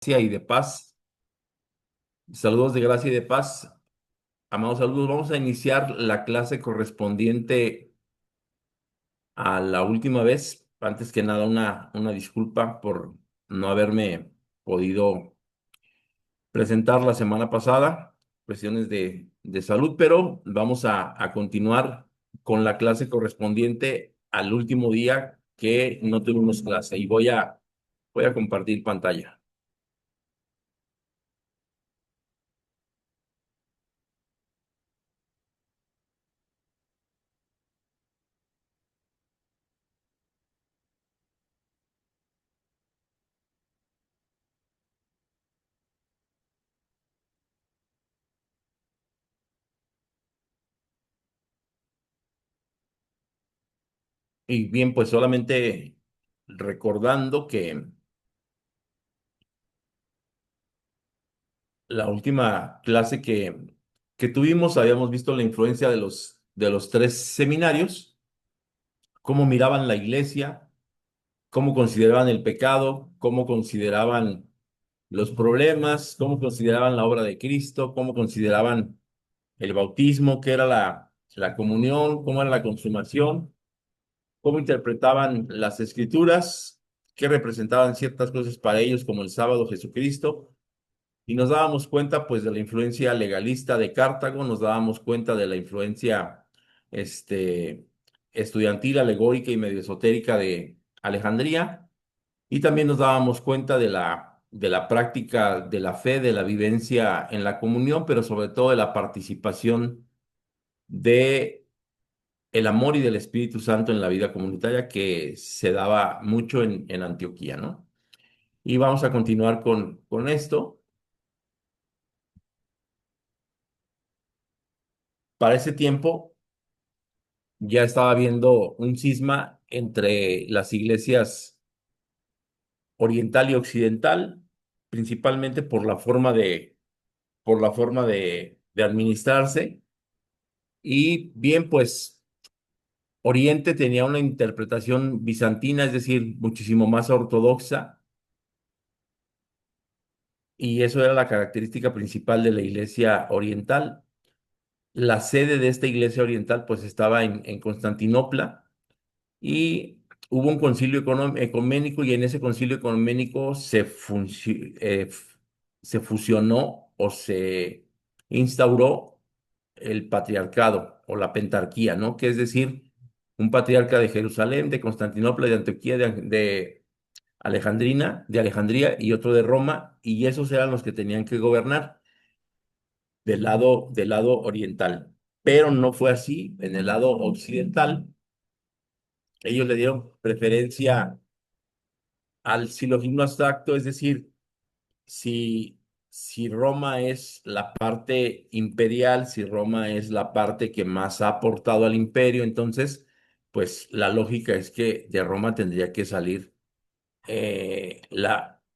Gracia y de paz. Saludos de gracia y de paz. Amados saludos, vamos a iniciar la clase correspondiente a la última vez. Antes que nada, una disculpa por no haberme podido presentar la semana pasada, cuestiones de salud, pero vamos a continuar con la clase correspondiente al último día que no tuvimos clase y voy a compartir pantalla. Y bien, pues solamente recordando que la última clase que tuvimos habíamos visto la influencia de los tres seminarios, cómo miraban la iglesia, cómo consideraban el pecado, cómo consideraban los problemas, cómo consideraban la obra de Cristo, cómo consideraban el bautismo, qué era la comunión, cómo era la consumación, cómo interpretaban las escrituras, qué representaban ciertas cosas para ellos, como el sábado Jesucristo. Y nos dábamos cuenta, pues, de la influencia legalista de Cartago, nos dábamos cuenta de la influencia, este, estudiantil, alegórica y medio esotérica de Alejandría, y también nos dábamos cuenta de la práctica de la fe, de la vivencia en la comunión, pero sobre todo de la participación de el amor y del Espíritu Santo en la vida comunitaria que se daba mucho en Antioquía, ¿no? Y vamos a continuar con esto. Para ese tiempo ya estaba habiendo un cisma entre las iglesias oriental y occidental, principalmente por la forma de administrarse. Y bien, pues Oriente tenía una interpretación bizantina, es decir, muchísimo más ortodoxa, y eso era la característica principal de la iglesia oriental. La sede de esta iglesia oriental, pues, estaba en Constantinopla. Y hubo un concilio ecuménico, y en ese concilio ecuménico se fusionó o se instauró el patriarcado o la pentarquía, ¿no? Que es decir, un patriarca de Jerusalén, de Constantinopla, de Antioquía, de Alejandría y otro de Roma, y esos eran los que tenían que gobernar del lado oriental. Pero no fue así en el lado occidental. Ellos le dieron preferencia al silogismo abstracto, es decir, si Roma es la parte imperial, si Roma es la parte que más ha aportado al imperio, entonces, pues la lógica es que de Roma tendría que salir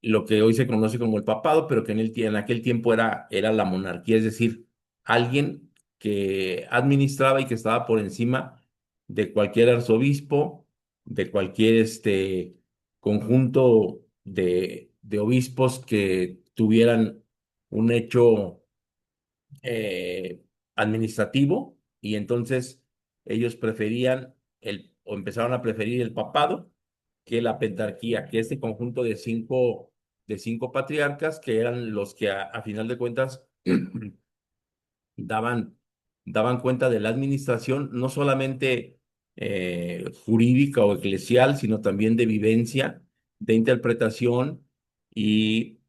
lo que hoy se conoce como el papado, pero que en aquel tiempo era la monarquía, es decir, alguien que administraba y que estaba por encima de cualquier arzobispo, de cualquier conjunto de obispos que tuvieran un hecho administrativo, y entonces ellos preferían o empezaron a preferir el papado que la pentarquía, que este conjunto de cinco patriarcas que eran los que a final de cuentas daban, daban cuenta de la administración, no solamente jurídica o eclesial, sino también de vivencia, de interpretación y,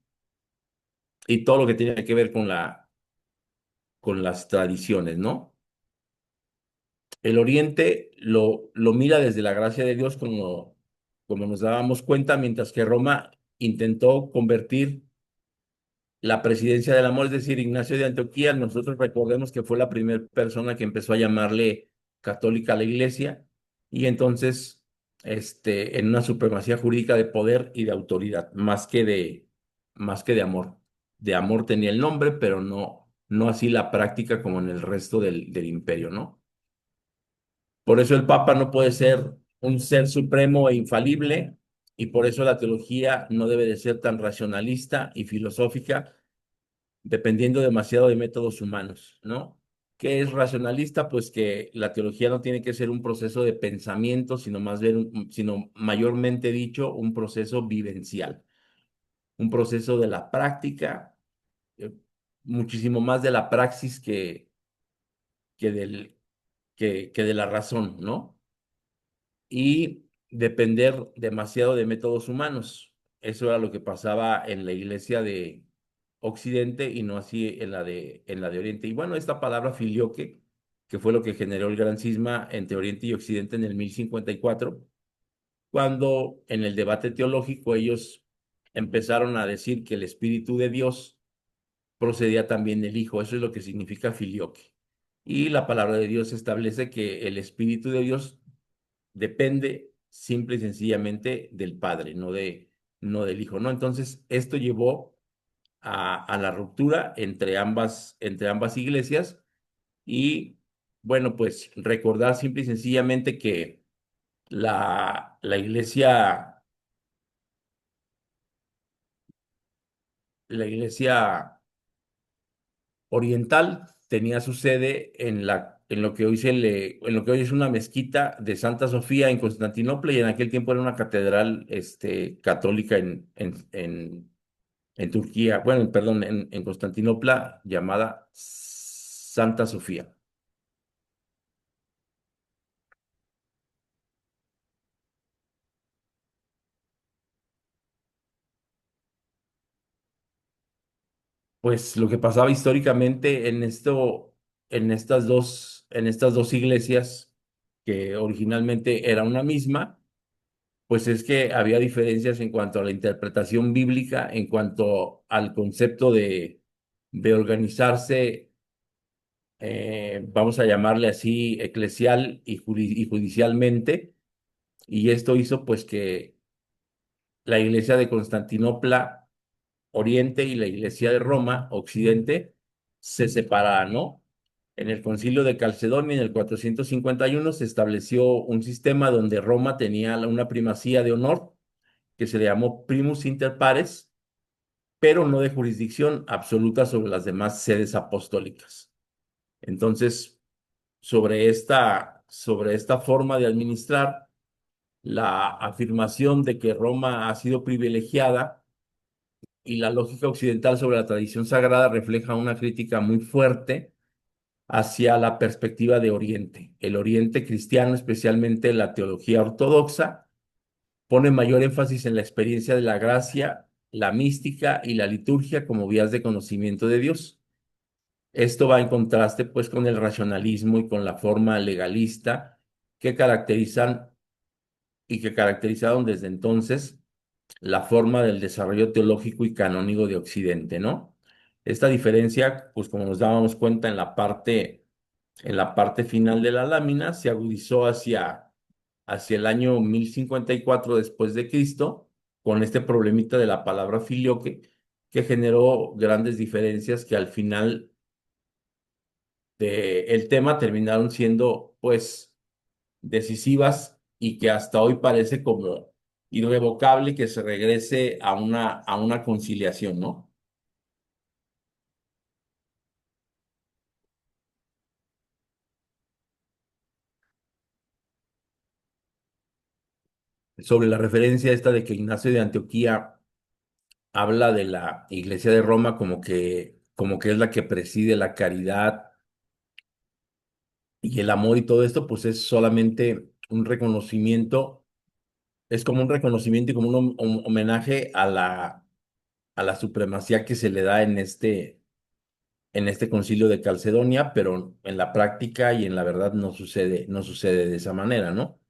y todo lo que tiene que ver con las tradiciones, ¿no? El Oriente lo mira desde la gracia de Dios, como nos dábamos cuenta, mientras que Roma intentó convertir la presidencia del amor, es decir, Ignacio de Antioquía. Nosotros recordemos que fue la primera persona que empezó a llamarle católica a la iglesia, y entonces, en una supremacía jurídica de poder y de autoridad, más que de amor. De amor tenía el nombre, pero no así la práctica como en el resto del imperio, ¿no? Por eso el Papa no puede ser un ser supremo e infalible, y por eso la teología no debe de ser tan racionalista y filosófica, dependiendo demasiado de métodos humanos, ¿no? ¿Qué es racionalista? Pues que la teología no tiene que ser un proceso de pensamiento, sino más bien, sino mayormente dicho, un proceso vivencial, un proceso de la práctica, eh, muchísimo más de la praxis que, del, que de la razón, ¿no? Y depender demasiado de métodos humanos. Eso era lo que pasaba en la iglesia de Occidente y no así en la de Oriente. Y bueno, esta palabra filioque, que fue lo que generó el gran cisma entre Oriente y Occidente en el 1054, cuando en el debate teológico ellos empezaron a decir que el Espíritu de Dios procedía también del Hijo. Eso es lo que significa filioque. Y la palabra de Dios establece que el Espíritu de Dios depende simple y sencillamente del Padre, no del Hijo, ¿no? Entonces, esto llevó a la ruptura entre ambas iglesias y, bueno, pues recordar simple y sencillamente que la iglesia, la iglesia oriental tenía su sede en lo que hoy en lo que hoy es una mezquita de Santa Sofía en Constantinopla y en aquel tiempo era una catedral, católica en Turquía, bueno, perdón, en Constantinopla llamada Santa Sofía. Pues lo que pasaba históricamente en estas dos iglesias, que originalmente era una misma, pues es que había diferencias en cuanto a la interpretación bíblica, en cuanto al concepto de organizarse, vamos a llamarle así, eclesial y judicialmente, y esto hizo pues que la iglesia de Constantinopla Oriente y la iglesia de Roma Occidente se separaran, ¿no? En el concilio de Calcedonia en el 451 se estableció un sistema donde Roma tenía una primacía de honor que se le llamó primus inter pares, pero no de jurisdicción absoluta sobre las demás sedes apostólicas. Entonces, sobre esta forma de administrar, la afirmación de que Roma ha sido privilegiada y la lógica occidental sobre la tradición sagrada refleja una crítica muy fuerte hacia la perspectiva de Oriente. El Oriente cristiano, especialmente la teología ortodoxa, pone mayor énfasis en la experiencia de la gracia, la mística y la liturgia como vías de conocimiento de Dios. Esto va en contraste pues con el racionalismo y con la forma legalista que caracterizan y que caracterizaron desde entonces la forma del desarrollo teológico y canónico de Occidente, ¿no? Esta diferencia, pues como nos dábamos cuenta en la parte final de la lámina, se agudizó hacia el año 1054 después de Cristo, con este problemita de la palabra filioque, que generó grandes diferencias que al final del tema terminaron siendo, pues, decisivas y que hasta hoy parece como irrevocable que se regrese a una conciliación, ¿no? Sobre la referencia esta de que Ignacio de Antioquía habla de la Iglesia de Roma como que es la que preside la caridad y el amor y todo esto, pues es solamente un reconocimiento, es como un reconocimiento y como un homenaje a la supremacía que se le da en este concilio de Calcedonia, pero en la práctica y en la verdad no sucede de esa manera, ¿no?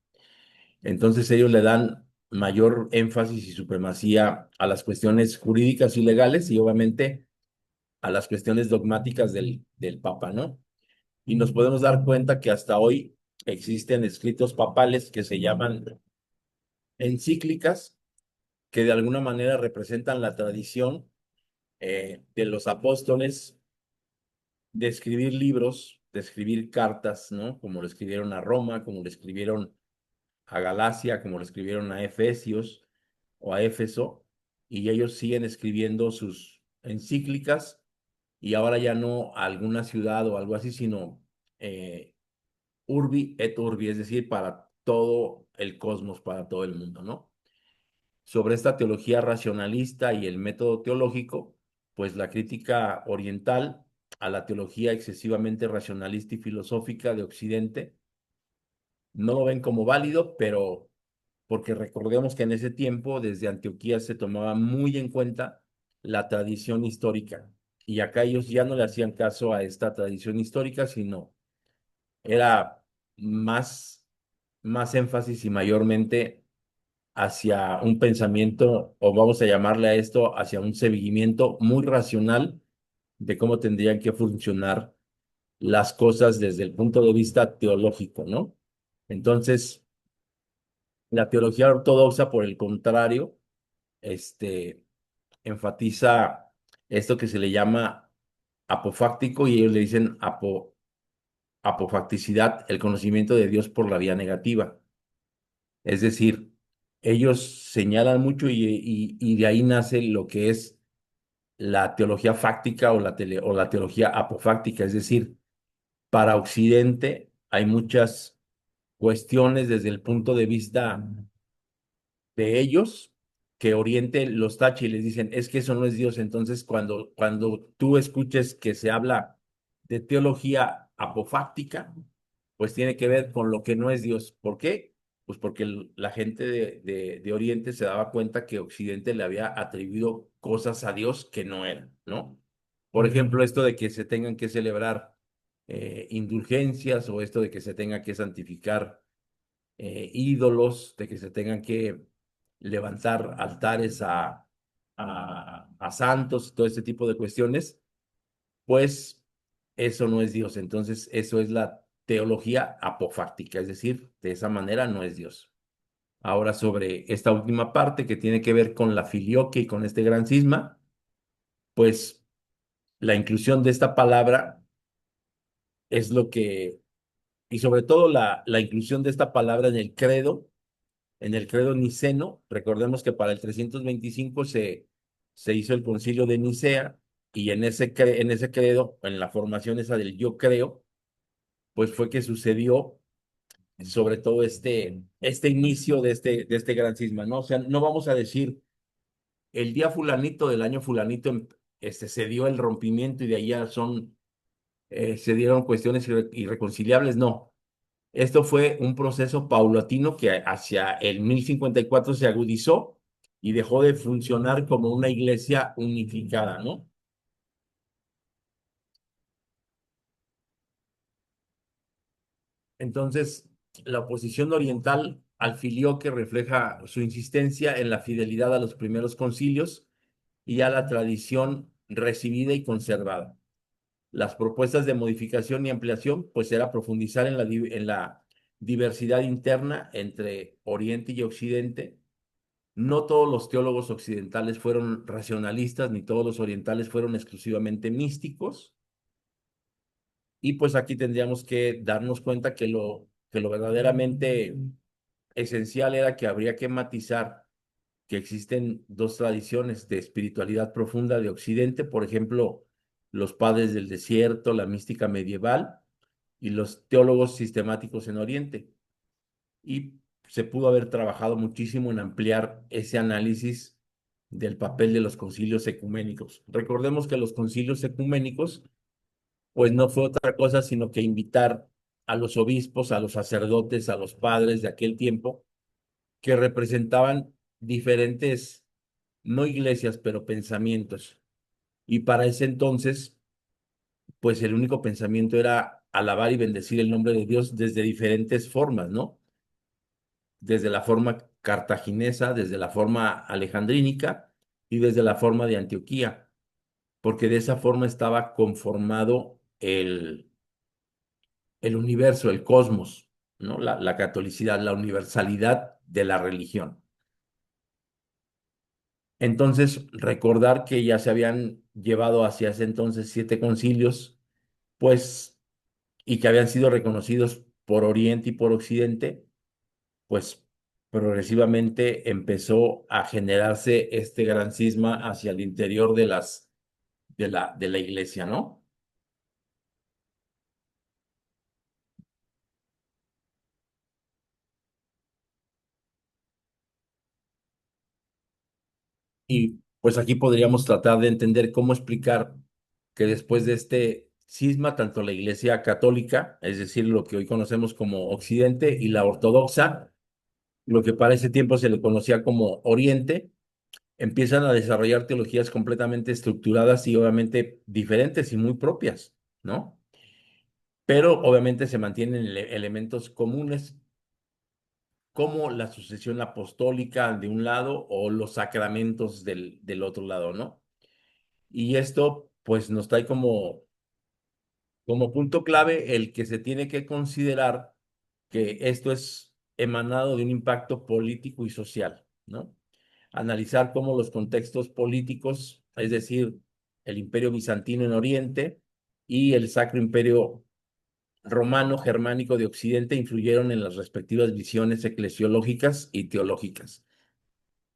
Entonces ellos le dan mayor énfasis y supremacía a las cuestiones jurídicas y legales y obviamente a las cuestiones dogmáticas del Papa, ¿no? Y nos podemos dar cuenta que hasta hoy existen escritos papales que se llaman encíclicas, que de alguna manera representan la tradición de los apóstoles de escribir libros, de escribir cartas, ¿no? Como lo escribieron a Roma, como lo escribieron a Galacia, como lo escribieron a Efesios, o a Éfeso, y ellos siguen escribiendo sus encíclicas, y ahora ya no a alguna ciudad o algo así, sino eh, urbi et urbi, es decir, para todo el cosmos, para todo el mundo, ¿no? Sobre esta teología racionalista y el método teológico, pues la crítica oriental a la teología excesivamente racionalista y filosófica de Occidente no lo ven como válido, pero porque recordemos que en ese tiempo, desde Antioquía, se tomaba muy en cuenta la tradición histórica. Y acá ellos ya no le hacían caso a esta tradición histórica, sino era más, más énfasis y mayormente hacia un pensamiento, o vamos a llamarle a esto, hacia un seguimiento muy racional de cómo tendrían que funcionar las cosas desde el punto de vista teológico, ¿no? Entonces, la teología ortodoxa, por el contrario, este, enfatiza esto que se le llama apofáctico y ellos le dicen apofacticidad, el conocimiento de Dios por la vía negativa. Es decir, ellos señalan mucho y de ahí nace lo que es la teología fáctica o la teología apofáctica. Es decir, para Occidente hay muchas cuestiones desde el punto de vista de ellos que Oriente los tacha y les dicen, es que eso no es Dios. Entonces, cuando tú escuches que se habla de teología apofáctica, pues tiene que ver con lo que no es Dios. ¿Por qué? Pues porque la gente de Oriente se daba cuenta que Occidente le había atribuido cosas a Dios que no eran, ¿no? Por ejemplo, esto de que se tengan que celebrar indulgencias o esto de que se tenga que santificar ídolos, de que se tengan que levantar altares a santos, todo este tipo de cuestiones, pues eso no es Dios. Entonces, eso es la teología apofáctica, es decir, de esa manera no es Dios. Ahora, sobre esta última parte que tiene que ver con la filioque y con este gran cisma, pues la inclusión de esta palabra es lo que, y sobre todo la inclusión de esta palabra en el credo niceno. Recordemos que para el 325 se hizo el concilio de Nicea y en ese credo, en la formación esa del yo creo, pues fue que sucedió sobre todo este inicio de este gran cisma, ¿no? O sea, no vamos a decir el día fulanito del año fulanito se dio el rompimiento y de ahí ya se dieron cuestiones irreconciliables, no. Esto fue un proceso paulatino que hacia el 1054 se agudizó y dejó de funcionar como una iglesia unificada, ¿no? Entonces, la oposición oriental al filioque refleja su insistencia en la fidelidad a los primeros concilios y a la tradición recibida y conservada. Las propuestas de modificación y ampliación, pues era profundizar en la diversidad interna entre Oriente y Occidente. No todos los teólogos occidentales fueron racionalistas, ni todos los orientales fueron exclusivamente místicos. Y pues aquí tendríamos que darnos cuenta que lo verdaderamente esencial era que habría que matizar que existen dos tradiciones de espiritualidad profunda de Occidente, por ejemplo, los padres del desierto, la mística medieval y los teólogos sistemáticos en Oriente. Y se pudo haber trabajado muchísimo en ampliar ese análisis del papel de los concilios ecuménicos. Recordemos que los concilios ecuménicos, pues no fue otra cosa sino que invitar a los obispos, a los sacerdotes, a los padres de aquel tiempo, que representaban diferentes, no iglesias, pero pensamientos. Y para ese entonces, pues el único pensamiento era alabar y bendecir el nombre de Dios desde diferentes formas, ¿no? Desde la forma cartaginesa, desde la forma alejandrínica y desde la forma de Antioquía, porque de esa forma estaba conformado el universo, el cosmos, ¿no? La catolicidad, la universalidad de la religión. Entonces, recordar que ya se habían llevado hacia ese entonces 7 concilios, pues, y que habían sido reconocidos por Oriente y por Occidente, pues progresivamente empezó a generarse este gran cisma hacia el interior de de la iglesia, ¿no? Y pues aquí podríamos tratar de entender cómo explicar que después de este cisma, tanto la iglesia católica, es decir, lo que hoy conocemos como Occidente, y la ortodoxa, lo que para ese tiempo se le conocía como Oriente, empiezan a desarrollar teologías completamente estructuradas y obviamente diferentes y muy propias, ¿no? Pero obviamente se mantienen elementos comunes como la sucesión apostólica de un lado o los sacramentos del otro lado, ¿no? Y esto pues nos trae como punto clave el que se tiene que considerar que esto es emanado de un impacto político y social, ¿no? Analizar cómo los contextos políticos, es decir, el Imperio Bizantino en Oriente y el Sacro Imperio Romano Germánico de Occidente influyeron en las respectivas visiones eclesiológicas y teológicas.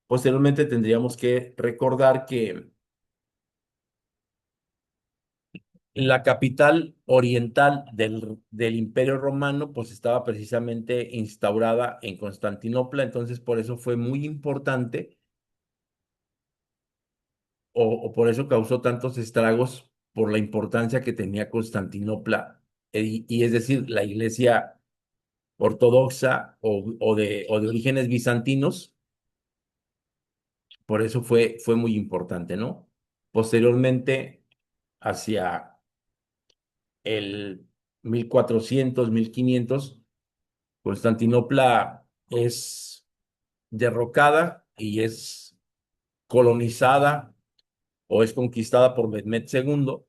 Posteriormente tendríamos que recordar que la capital oriental del Imperio Romano pues estaba precisamente instaurada en Constantinopla, entonces por eso fue muy importante o por eso causó tantos estragos por la importancia que tenía Constantinopla, y es decir, la iglesia ortodoxa o de orígenes bizantinos, por eso fue muy importante, ¿no? Posteriormente, hacia el 1400, 1500, Constantinopla es derrocada y es colonizada o es conquistada por Mehmed II,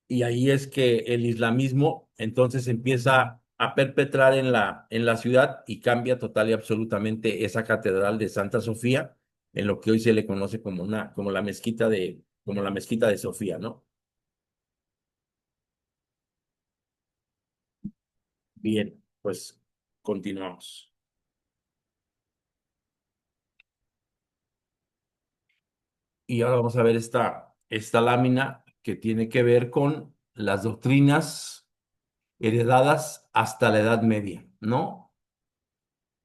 y ahí es que el islamismo entonces empieza a perpetrar en en la ciudad y cambia total y absolutamente esa catedral de Santa Sofía en lo que hoy se le conoce como como la mezquita de Sofía, ¿no? Bien, pues continuamos. Y ahora vamos a ver esta lámina que tiene que ver con las doctrinas heredadas hasta la Edad Media, ¿no?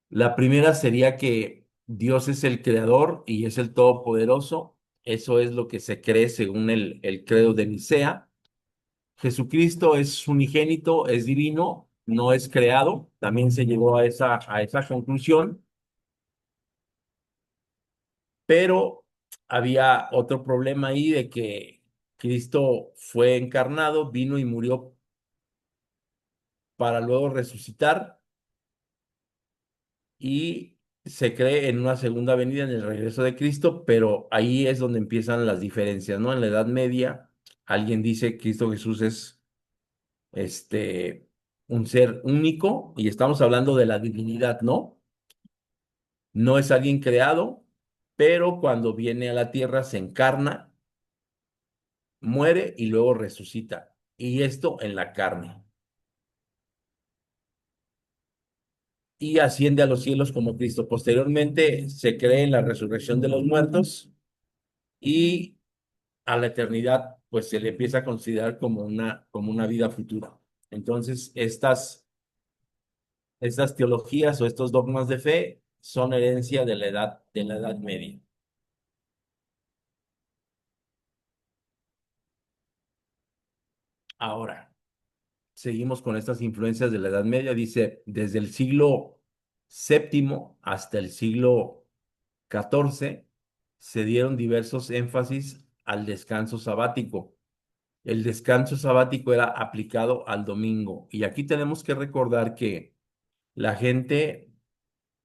La primera sería que Dios es el creador y es el todopoderoso. Eso es lo que se cree según el credo de Nicea. Jesucristo es unigénito, es divino, no es creado. También se llegó a a esa conclusión, pero había otro problema ahí de que Cristo fue encarnado, vino y murió para luego resucitar, y se cree en una segunda venida, en el regreso de Cristo, pero ahí es donde empiezan las diferencias, ¿no? En la Edad Media, alguien dice que Cristo Jesús es este, un ser único y estamos hablando de la divinidad, ¿no? No es alguien creado, pero cuando viene a la tierra se encarna, muere y luego resucita. Y esto en la carne. Y asciende a los cielos como Cristo. Posteriormente se cree en la resurrección de los muertos y a la eternidad, pues se le empieza a considerar como una vida futura. Entonces, estas teologías o estos dogmas de fe son herencia de la Edad Media. Ahora, seguimos con estas influencias de la Edad Media. Dice, desde el siglo séptimo hasta el siglo XIV se dieron diversos énfasis al descanso sabático. El descanso sabático era aplicado al domingo. Y aquí tenemos que recordar que la gente,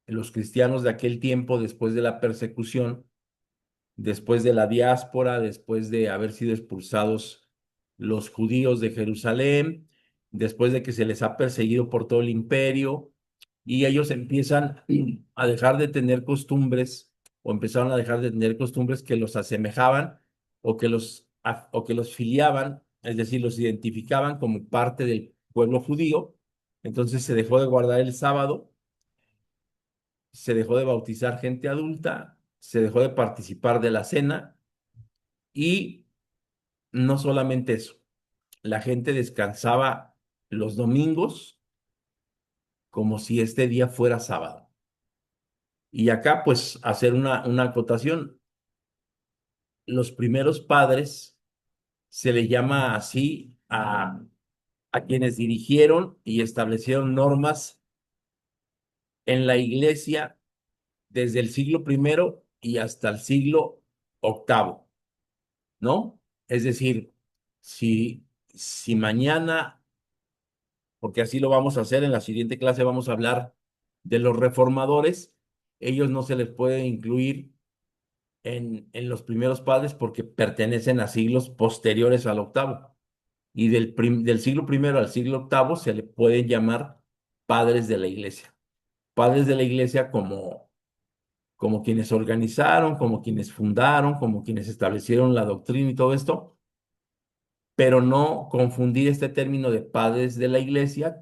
los cristianos de aquel tiempo, después de la persecución, después de la diáspora, después de haber sido expulsados los judíos de Jerusalén, después de que se les ha perseguido por todo el imperio, y ellos empiezan a dejar de tener costumbres o empezaron a dejar de tener costumbres que los asemejaban o que los filiaban, es decir, los identificaban como parte del pueblo judío. Entonces se dejó de guardar el sábado se dejó de bautizar gente adulta, se dejó de participar de la cena y no solamente eso, la gente descansaba los domingos como si este día fuera sábado. Y acá, pues, hacer una acotación. Los primeros padres se le llama así a quienes dirigieron y establecieron normas en la iglesia desde el siglo primero y hasta el siglo octavo, ¿no? Es decir, si mañana, porque así lo vamos a hacer, en la siguiente clase vamos a hablar de los reformadores, ellos no se les puede incluir en los primeros padres porque pertenecen a siglos posteriores al octavo. Y del siglo primero al siglo octavo se le pueden llamar padres de la iglesia. Padres de la iglesia como quienes organizaron, como quienes fundaron, como quienes establecieron la doctrina y todo esto, pero no confundir este término de padres de la iglesia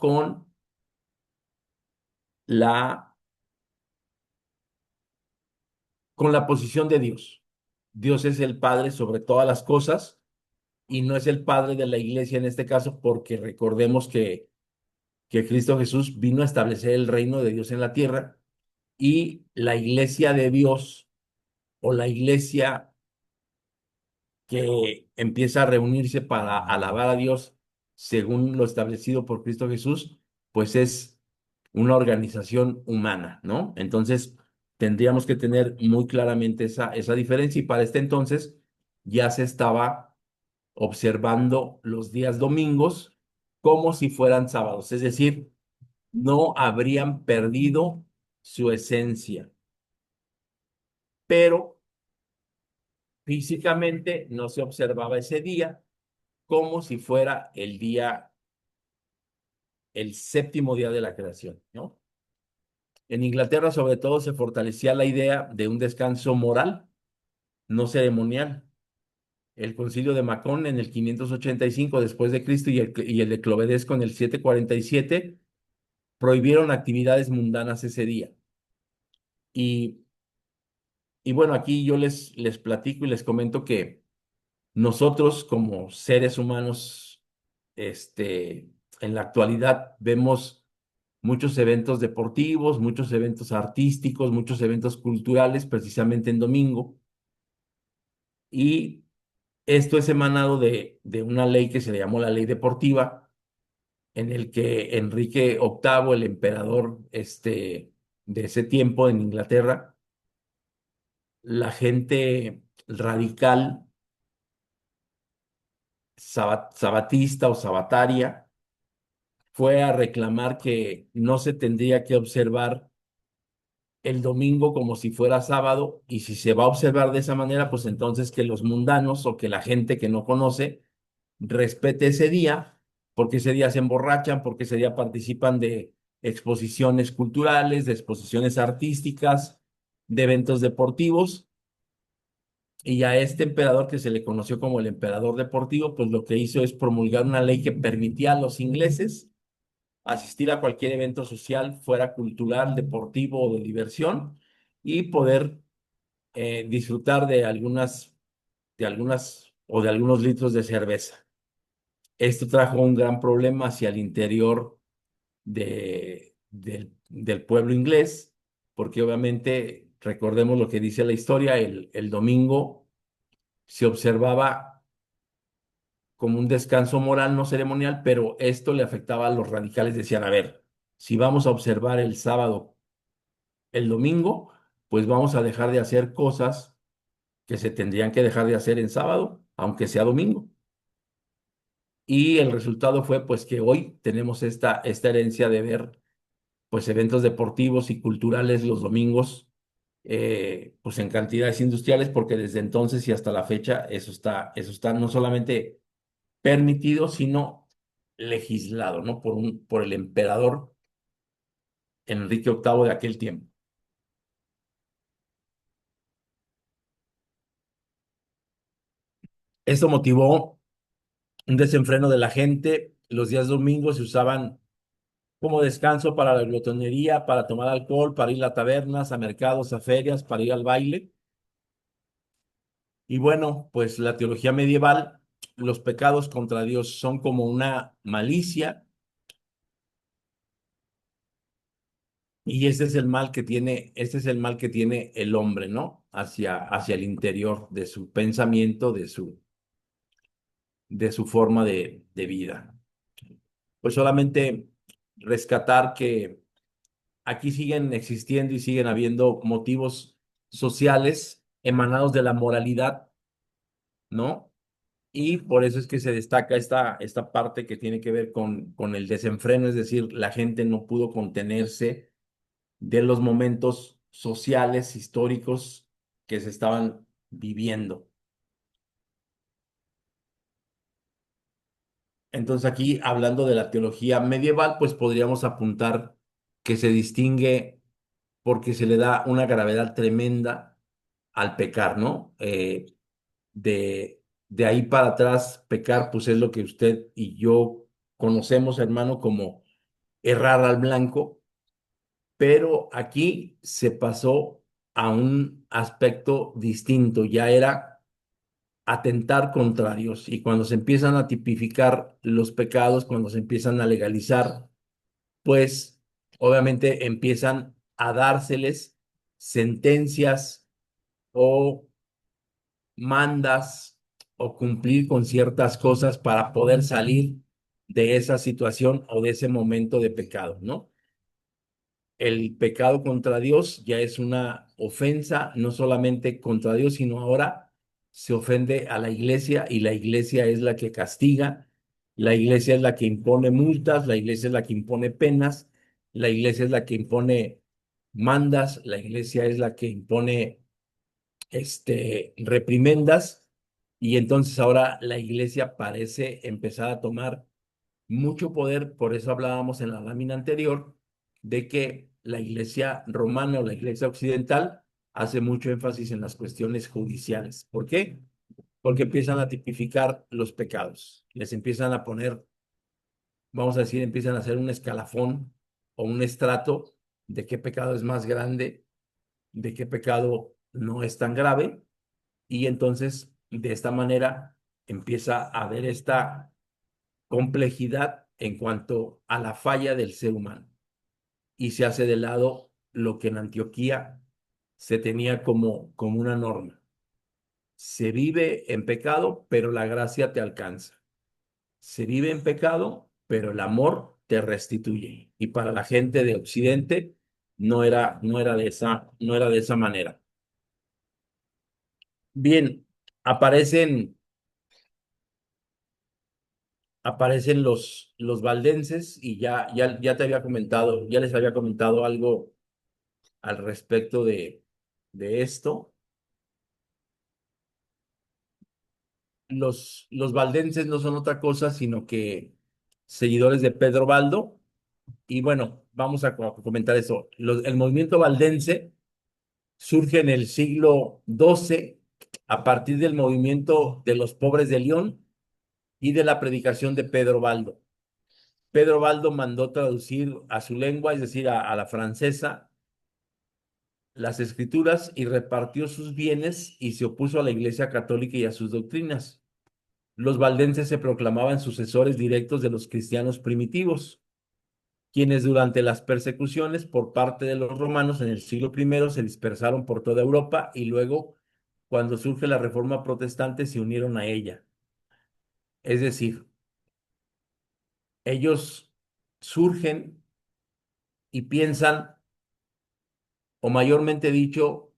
la, con la posición de Dios. Dios es el Padre sobre todas las cosas y no es el Padre de la iglesia en este caso porque recordemos que Cristo Jesús vino a establecer el reino de Dios en la tierra y la iglesia de Dios o la iglesia que empieza a reunirse para alabar a Dios según lo establecido por Cristo Jesús, pues es una organización humana, ¿no? Entonces, tendríamos que tener muy claramente esa diferencia y para este entonces ya se estaba observando los días domingos como si fueran sábados, es decir, no habrían perdido su esencia, pero físicamente no se observaba ese día como si fuera el día, el séptimo día de la creación, ¿no? En Inglaterra, sobre todo, se fortalecía la idea de un descanso moral, no ceremonial. El concilio de Macón en el 585 después de Cristo y el de Clovedesco en el 747 prohibieron actividades mundanas ese día. Y, y bueno, aquí yo les platico y les comento que nosotros como seres humanos, en la actualidad vemos muchos eventos deportivos, muchos eventos artísticos, muchos eventos culturales, precisamente en domingo. Y esto es emanado de una ley que se le llamó la ley deportiva, en el que Enrique VIII, el emperador de ese tiempo en Inglaterra, la gente radical, sabatista o sabataria, fue a reclamar que no se tendría que observar el domingo como si fuera sábado, y si se va a observar de esa manera, pues entonces que los mundanos o que la gente que no conoce respete ese día, porque ese día se emborrachan, porque ese día participan de exposiciones culturales, de exposiciones artísticas, de eventos deportivos, y a este emperador que se le conoció como el emperador deportivo, pues lo que hizo es promulgar una ley que permitía a los ingleses asistir a cualquier evento social, fuera cultural, deportivo o de diversión, y poder disfrutar de algunas o de algunos litros de cerveza. Esto trajo un gran problema hacia el interior del pueblo inglés, porque obviamente, recordemos lo que dice la historia, el domingo se observaba como un descanso moral, no ceremonial, pero esto le afectaba a los radicales. Decían, a ver, si vamos a observar el sábado, el domingo, pues vamos a dejar de hacer cosas que se tendrían que dejar de hacer en sábado, aunque sea domingo. Y el resultado fue pues que hoy tenemos esta herencia de ver pues eventos deportivos y culturales los domingos, pues en cantidades industriales, porque desde entonces y hasta la fecha eso está no solamente permitido, sino legislado, ¿no? Por el emperador Enrique VIII de aquel tiempo. Esto motivó un desenfreno de la gente. Los días domingos se usaban como descanso para la glotonería, para tomar alcohol, para ir a tabernas, a mercados, a ferias, para ir al baile. Y bueno, pues la teología medieval, los pecados contra Dios son como una malicia y ese es el mal que tiene, este es el mal que tiene el hombre, ¿no? Hacia el interior de su pensamiento, de su forma de vida. Pues solamente rescatar que aquí siguen existiendo y siguen habiendo motivos sociales emanados de la moralidad, ¿no? Y por eso es que se destaca esta parte que tiene que ver con el desenfreno, es decir, la gente no pudo contenerse de los momentos sociales, históricos que se estaban viviendo. Entonces aquí, hablando de la teología medieval, pues podríamos apuntar que se distingue porque se le da una gravedad tremenda al pecar, ¿no? De ahí para atrás, pecar, pues es lo que usted y yo conocemos, hermano, como errar al blanco, pero aquí se pasó a un aspecto distinto, ya era atentar contra Dios. Y cuando se empiezan a tipificar los pecados, cuando se empiezan a legalizar, pues obviamente empiezan a dárseles sentencias o mandas o cumplir con ciertas cosas para poder salir de esa situación o de ese momento de pecado, ¿no? El pecado contra Dios ya es una ofensa, no solamente contra Dios, sino ahora se ofende a la iglesia y la iglesia es la que castiga, la iglesia es la que impone multas, la iglesia es la que impone penas, la iglesia es la que impone mandas, la iglesia es la que impone reprimendas y entonces ahora la iglesia parece empezar a tomar mucho poder, por eso hablábamos en la lámina anterior de que la iglesia romana o la iglesia occidental hace mucho énfasis en las cuestiones judiciales. ¿Por qué? Porque empiezan a tipificar los pecados, les empiezan a poner, vamos a decir, empiezan a hacer un escalafón o un estrato de qué pecado es más grande, de qué pecado no es tan grave y entonces, de esta manera, empieza a haber esta complejidad en cuanto a la falla del ser humano. Y se hace de lado lo que en Antioquía se tenía como una norma. Se vive en pecado, pero la gracia te alcanza. Se vive en pecado, pero el amor te restituye. Y para la gente de Occidente no era de esa manera. Bien, aparecen aparecen los valdenses y ya te había comentado, ya les había comentado algo al respecto de esto. Los valdenses no son otra cosa sino que seguidores de Pedro Baldo. Y bueno, vamos a comentar eso. El movimiento valdense surge en el siglo XII a partir del movimiento de los pobres de León y de la predicación de Pedro Baldo. Pedro Baldo mandó traducir a su lengua, es decir, a la francesa, las escrituras y repartió sus bienes y se opuso a la Iglesia Católica y a sus doctrinas. Los valdenses se proclamaban sucesores directos de los cristianos primitivos, quienes durante las persecuciones por parte de los romanos en el siglo I se dispersaron por toda Europa y luego, cuando surge la Reforma Protestante, se unieron a ella. Es decir, ellos surgen y piensan, o mayormente dicho,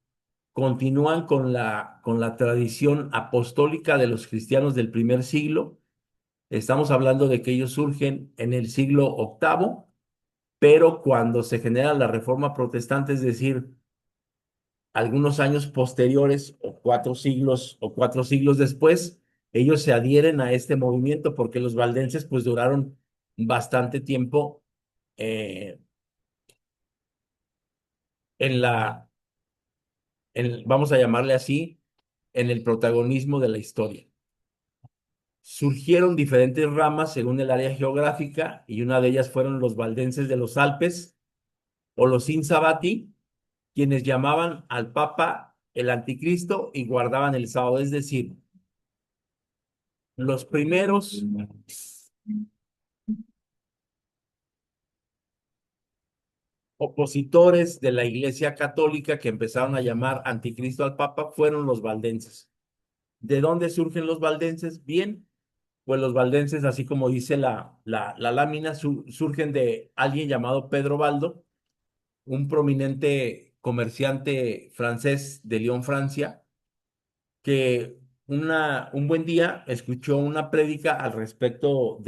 continúan con la tradición apostólica de los cristianos del primer siglo. Estamos hablando de que ellos surgen en el siglo octavo, pero cuando se genera la Reforma Protestante, es decir, algunos años posteriores o cuatro siglos después, ellos se adhieren a este movimiento porque los valdenses pues duraron bastante tiempo eh, en vamos a llamarle así, en el protagonismo de la historia. surgieron diferentes ramas según el área geográfica y una de ellas fueron los valdenses de los Alpes o los Insabati, quienes llamaban al Papa el Anticristo y guardaban el sábado. Es decir, los primeros opositores de la Iglesia Católica que empezaron a llamar Anticristo al Papa fueron los valdenses. ¿De dónde surgen los valdenses? Bien, pues los valdenses, así como dice la lámina, surgen de alguien llamado Pedro Baldo, un prominente comerciante francés de Lyon, Francia, que un buen día escuchó una prédica al respecto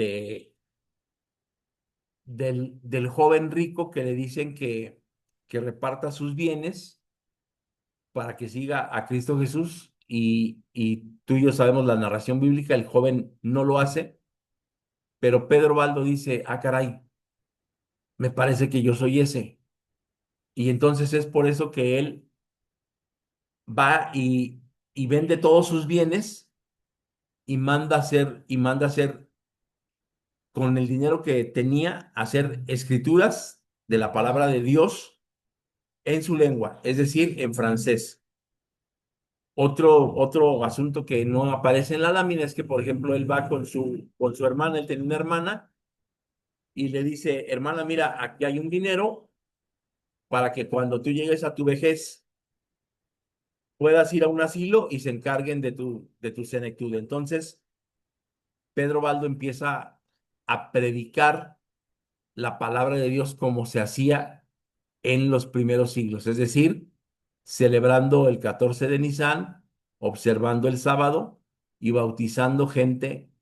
del joven rico que le dicen que reparta sus bienes para que siga a Cristo Jesús y tú y yo sabemos la narración bíblica, el joven no lo hace, pero Pedro Baldo dice, ah, caray, me parece que yo soy ese. Y entonces es por eso que él va y vende todos sus bienes y manda a hacer con el dinero que tenía, hacer escrituras de la palabra de Dios en su lengua, es decir, en francés. Otro asunto que no aparece en la lámina es que, por ejemplo, él va con su hermana, él tiene una hermana, y le dice, hermana, mira, aquí hay un dinero para que cuando tú llegues a tu vejez puedas ir a un asilo y se encarguen de tu senectud. Entonces, Pedro Baldo empieza a predicar la palabra de Dios como se hacía en los primeros siglos, es decir, celebrando el 14 de Nisan, observando el sábado y bautizando gente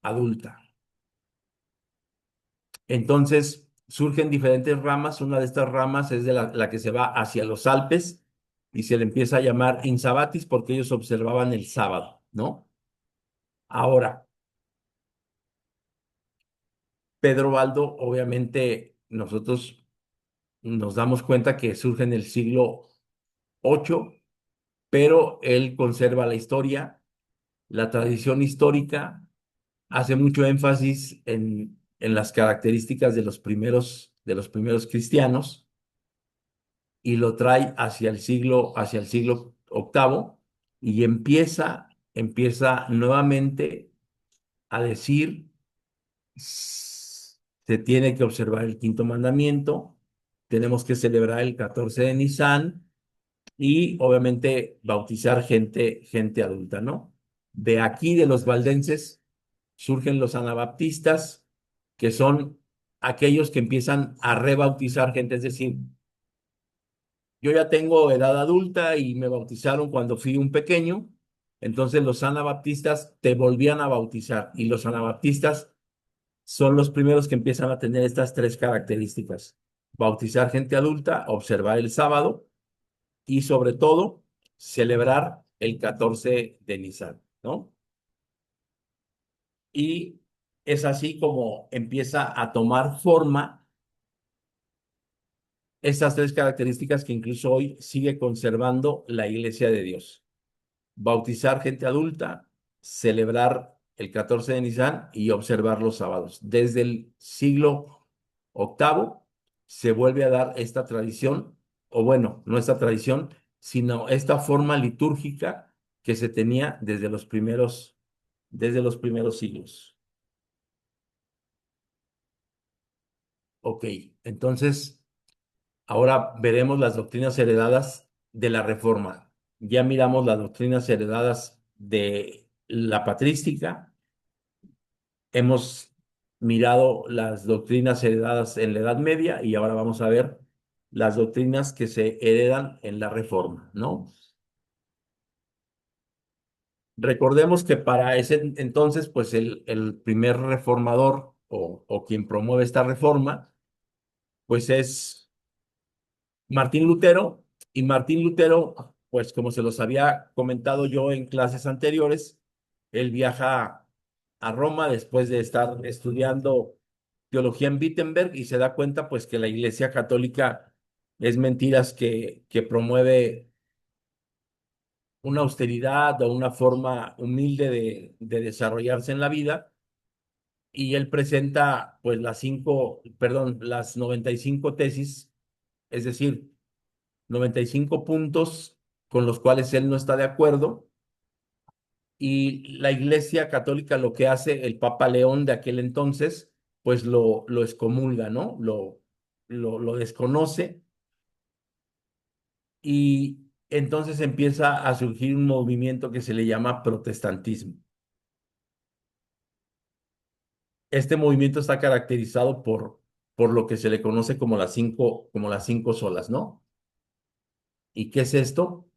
adulta. Entonces, surgen diferentes ramas. Una de estas ramas es de la que se va hacia los Alpes y se le empieza a llamar Insabatis porque ellos observaban el sábado, ¿no? Ahora, Pedro Baldo, obviamente, nosotros nos damos cuenta que surge en el siglo VIII, pero él conserva la historia, la tradición histórica, hace mucho énfasis en las características de los primeros cristianos y lo trae hacia el siglo octavo y empieza nuevamente a decir, se tiene que observar el quinto mandamiento, tenemos que celebrar el 14 de Nisan y obviamente bautizar gente adulta, ¿no? De aquí, de los valdenses, surgen los anabaptistas, que son aquellos que empiezan a rebautizar gente, es decir, yo ya tengo edad adulta y me bautizaron cuando fui un pequeño, entonces los anabaptistas te volvían a bautizar y los anabaptistas son los primeros que empiezan a tener estas tres características: bautizar gente adulta, observar el sábado y sobre todo celebrar el 14 de Nisan, ¿no? Y es así como empieza a tomar forma estas tres características que incluso hoy sigue conservando la Iglesia de Dios: bautizar gente adulta, celebrar el 14 de Nisan y observar los sábados. Desde el siglo octavo se vuelve a dar esta tradición, o bueno, no esta tradición, sino esta forma litúrgica que se tenía desde los primeros siglos. Ok, entonces ahora veremos las doctrinas heredadas de la Reforma. Ya miramos las doctrinas heredadas de la patrística, hemos mirado las doctrinas heredadas en la Edad Media y ahora vamos a ver las doctrinas que se heredan en la Reforma, ¿no? Recordemos que para ese entonces, pues el primer reformador o quien promueve esta reforma, pues es Martín Lutero, y Martín Lutero, pues como se los había comentado yo en clases anteriores, él viaja a Roma después de estar estudiando teología en Wittenberg y se da cuenta pues que la Iglesia Católica es mentiras que promueve una austeridad o una forma humilde de desarrollarse en la vida. Y él presenta, pues, las 95 tesis, es decir, 95 puntos con los cuales él no está de acuerdo. Y la Iglesia Católica lo que hace, el Papa León de aquel entonces, pues lo excomulga, ¿no? Lo desconoce, y entonces empieza a surgir un movimiento que se le llama protestantismo. Este movimiento está caracterizado por lo que se le conoce como las cinco solas, ¿no? ¿Y qué es esto?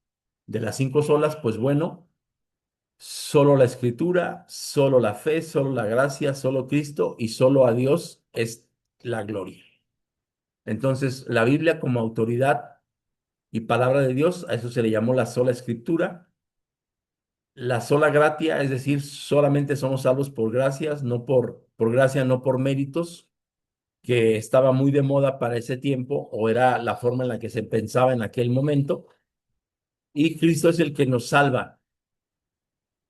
De las cinco solas, pues bueno, solo la escritura, solo la fe, solo la gracia, solo Cristo y solo a Dios es la gloria. Entonces, la Biblia como autoridad y palabra de Dios, a eso se le llamó la sola escritura, la sola gratia, es decir, solamente somos salvos por gracias, no por gracia, no por méritos, que estaba muy de moda para ese tiempo, o era la forma en la que se pensaba en aquel momento, y Cristo es el que nos salva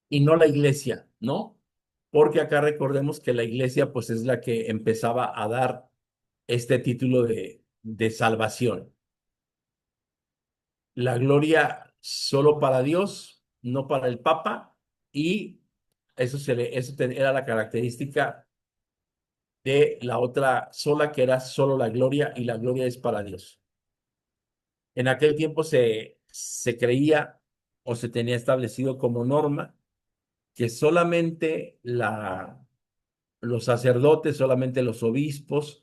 y no la iglesia, ¿no? Porque acá recordemos que la iglesia pues es la que empezaba a dar este título de salvación. La gloria solo para Dios, no para el Papa, y era la característica de la otra sola, que era solo la gloria, y la gloria es para Dios. En aquel tiempo se creía o se tenía establecido como norma que solamente los sacerdotes, solamente los obispos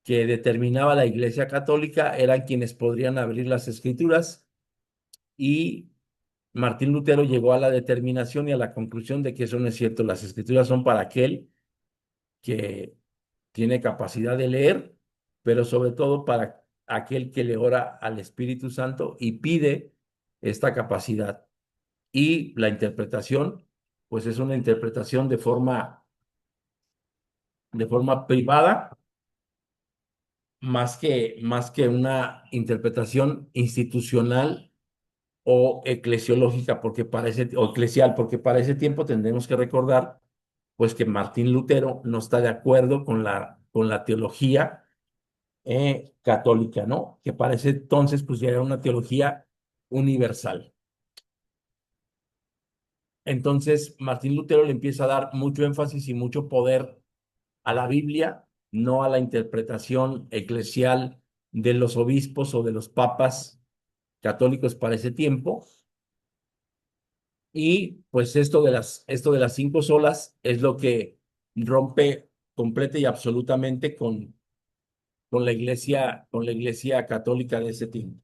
que determinaba la Iglesia Católica eran quienes podrían abrir las escrituras, y Martín Lutero llegó a la determinación y a la conclusión de que eso no es cierto. Las escrituras son para aquel que tiene capacidad de leer, pero sobre todo para aquel que le ora al Espíritu Santo y pide esta capacidad. Y la interpretación, pues es una interpretación de forma privada, más que una interpretación institucional o eclesiológica, o eclesial, porque para ese tiempo tendremos que recordar, pues, que Martín Lutero no está de acuerdo con la teología católica, ¿no? Que para ese entonces, pues, ya era una teología universal. Entonces, Martín Lutero le empieza a dar mucho énfasis y mucho poder a la Biblia, no a la interpretación eclesial de los obispos o de los papas católicos para ese tiempo. Y pues esto de las cinco solas es lo que rompe completa y absolutamente con la iglesia católica de ese tiempo.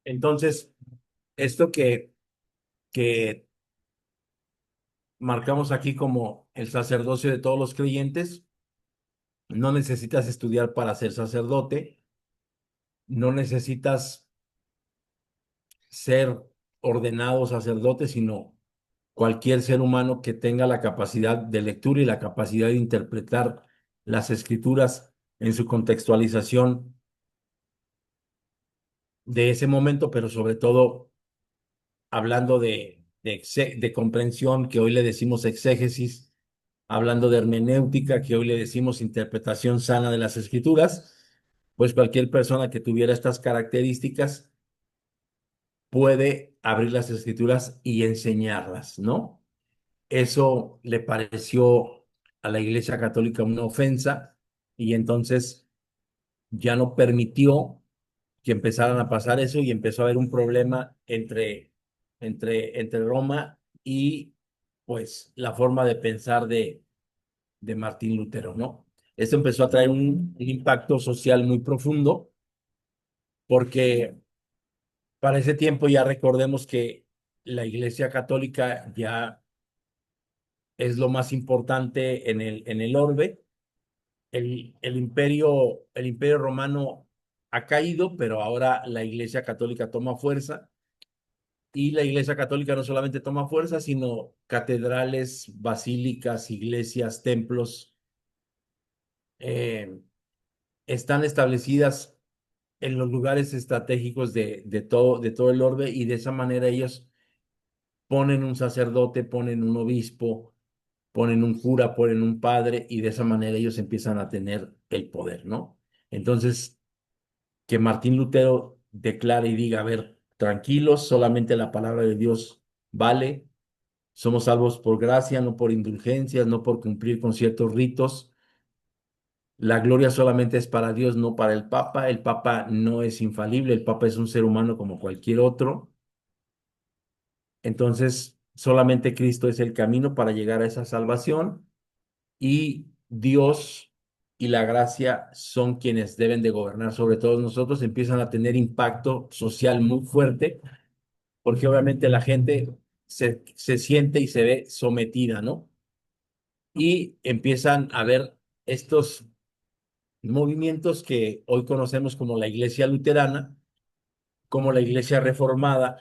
Entonces, esto que marcamos aquí como el sacerdocio de todos los creyentes, no necesitas estudiar para ser sacerdote, no necesitas ser ordenado sacerdote, sino cualquier ser humano que tenga la capacidad de lectura y la capacidad de interpretar las escrituras en su contextualización de ese momento, pero sobre todo hablando de comprensión, que hoy le decimos exégesis, hablando de hermenéutica, que hoy le decimos interpretación sana de las escrituras, pues cualquier persona que tuviera estas características puede abrir las escrituras y enseñarlas, ¿no? Eso le pareció a la Iglesia Católica una ofensa, y entonces ya no permitió que empezaran a pasar eso, y empezó a haber un problema entre Roma y pues la forma de pensar de Martín Lutero, ¿no? Esto empezó a traer un impacto social muy profundo, porque para ese tiempo ya recordemos que la Iglesia Católica ya es lo más importante en el orbe. El imperio romano ha caído, pero ahora la Iglesia Católica toma fuerza, y la Iglesia Católica no solamente toma fuerza, sino catedrales, basílicas, iglesias, templos. eh, están establecidas en los lugares estratégicos de todo el orbe, y de esa manera ellos ponen un sacerdote, ponen un obispo, ponen un cura, ponen un padre, y de esa manera ellos empiezan a tener el poder, ¿no? Entonces, que Martín Lutero declare y diga, a ver, tranquilos, solamente la palabra de Dios vale, somos salvos por gracia, no por indulgencias, no por cumplir con ciertos ritos. La gloria solamente es para Dios, no para el Papa. El Papa no es infalible, el Papa es un ser humano como cualquier otro. Entonces, solamente Cristo es el camino para llegar a esa salvación, y Dios y la gracia son quienes deben de gobernar sobre todos nosotros. Empiezan a tener impacto social muy fuerte, porque obviamente la gente se siente y se ve sometida, ¿no? Y empiezan a ver estos movimientos que hoy conocemos como la Iglesia Luterana, como la Iglesia Reformada,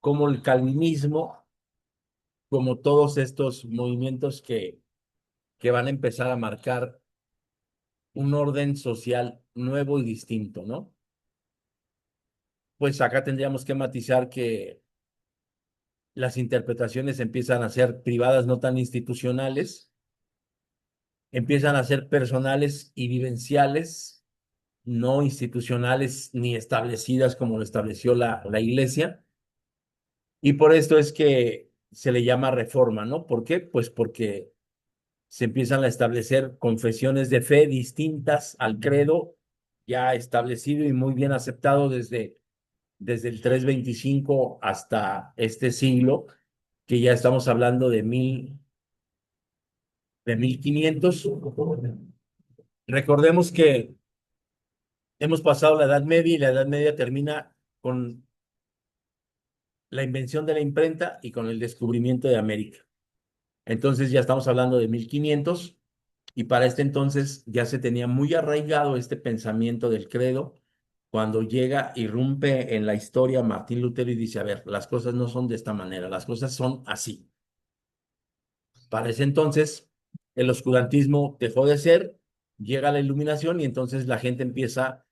como el calvinismo, como todos estos movimientos que van a empezar a marcar un orden social nuevo y distinto, ¿no? Pues acá tendríamos que matizar que las interpretaciones empiezan a ser privadas, no tan institucionales, empiezan a ser personales y vivenciales, no institucionales ni establecidas como lo estableció la Iglesia. Y por esto es que se le llama reforma, ¿no? ¿Por qué? Pues porque se empiezan a establecer confesiones de fe distintas al credo ya establecido y muy bien aceptado desde el 325 hasta este siglo, que ya estamos hablando de 1500. Recordemos que hemos pasado la Edad Media, y la Edad Media termina con la invención de la imprenta y con el descubrimiento de América. Entonces ya estamos hablando de 1500, y para este entonces ya se tenía muy arraigado este pensamiento del credo, cuando llega, irrumpe en la historia Martín Lutero y dice, a ver, las cosas no son de esta manera, las cosas son así. Para ese entonces el oscurantismo dejó de ser, llega la iluminación, y entonces la gente empieza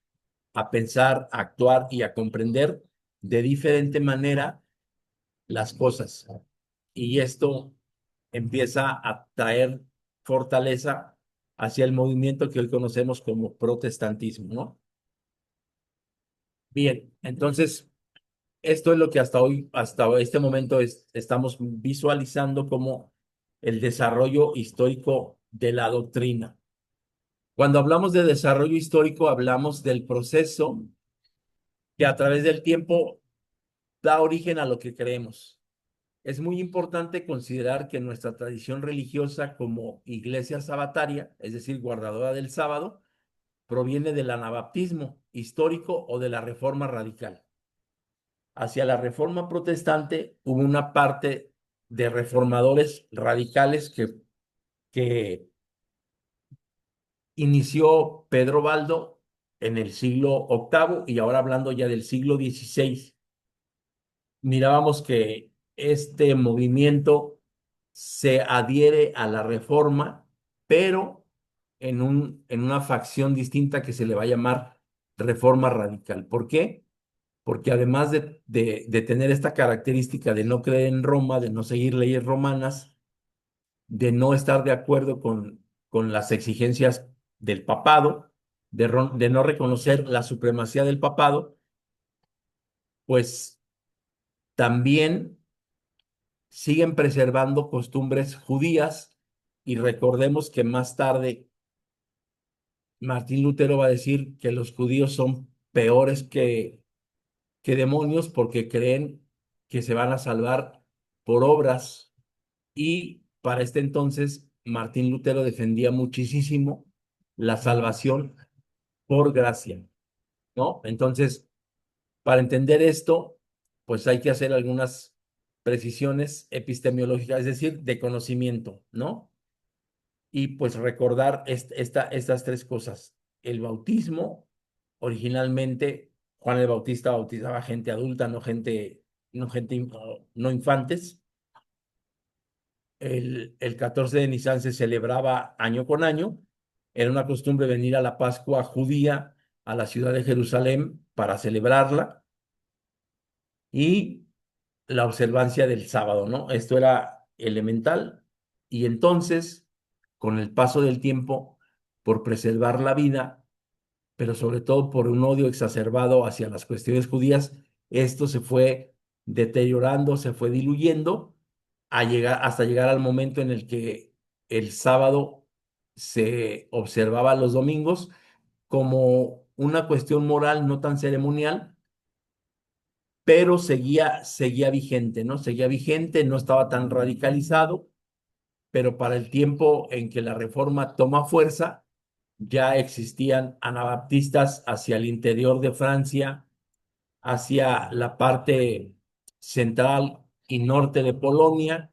a pensar, a actuar y a comprender de diferente manera las cosas. Y esto empieza a traer fortaleza hacia el movimiento que hoy conocemos como protestantismo, ¿no? Bien, entonces esto es lo que hasta hoy, hasta este momento estamos visualizando como el desarrollo histórico de la doctrina. Cuando hablamos de desarrollo histórico, hablamos del proceso que a través del tiempo da origen a lo que creemos. Es muy importante considerar que nuestra tradición religiosa como iglesia sabataria, es decir, guardadora del sábado, proviene del anabaptismo histórico o de la reforma radical. Hacia la reforma protestante hubo una parte de reformadores radicales que inició Pedro Baldo en el siglo octavo, y ahora hablando ya del siglo XVI, mirábamos que este movimiento se adhiere a la reforma, pero en una facción distinta que se le va a llamar reforma radical. ¿Por qué? Porque además de tener esta característica de no creer en Roma, de no seguir leyes romanas, de no estar de acuerdo con las exigencias del papado, de no reconocer la supremacía del papado, pues también siguen preservando costumbres judías. Y recordemos que más tarde Martín Lutero va a decir que los judíos son peores que demonios, porque creen que se van a salvar por obras. Y para este entonces Martín Lutero defendía muchísimo la salvación por gracia, ¿no? Entonces, para entender esto, pues hay que hacer algunas precisiones epistemológicas, es decir, de conocimiento, ¿no? Y pues recordar estas tres cosas. El bautismo, originalmente, Juan el Bautista bautizaba gente adulta, no infantes. El 14 de Nisan se celebraba año con año, Era una costumbre venir a la Pascua judía a la ciudad de Jerusalén para celebrarla y la observancia del sábado, ¿no? Esto era elemental. Y entonces, con el paso del tiempo, por preservar la vida, pero sobre todo por un odio exacerbado hacia las cuestiones judías, esto se fue deteriorando, se fue diluyendo hasta llegar al momento en el que el sábado se observaba los domingos como una cuestión moral no tan ceremonial, pero seguía vigente, ¿no? Seguía vigente, no estaba tan radicalizado, pero para el tiempo en que la reforma toma fuerza, ya existían anabaptistas hacia el interior de Francia, hacia la parte central y norte de Polonia,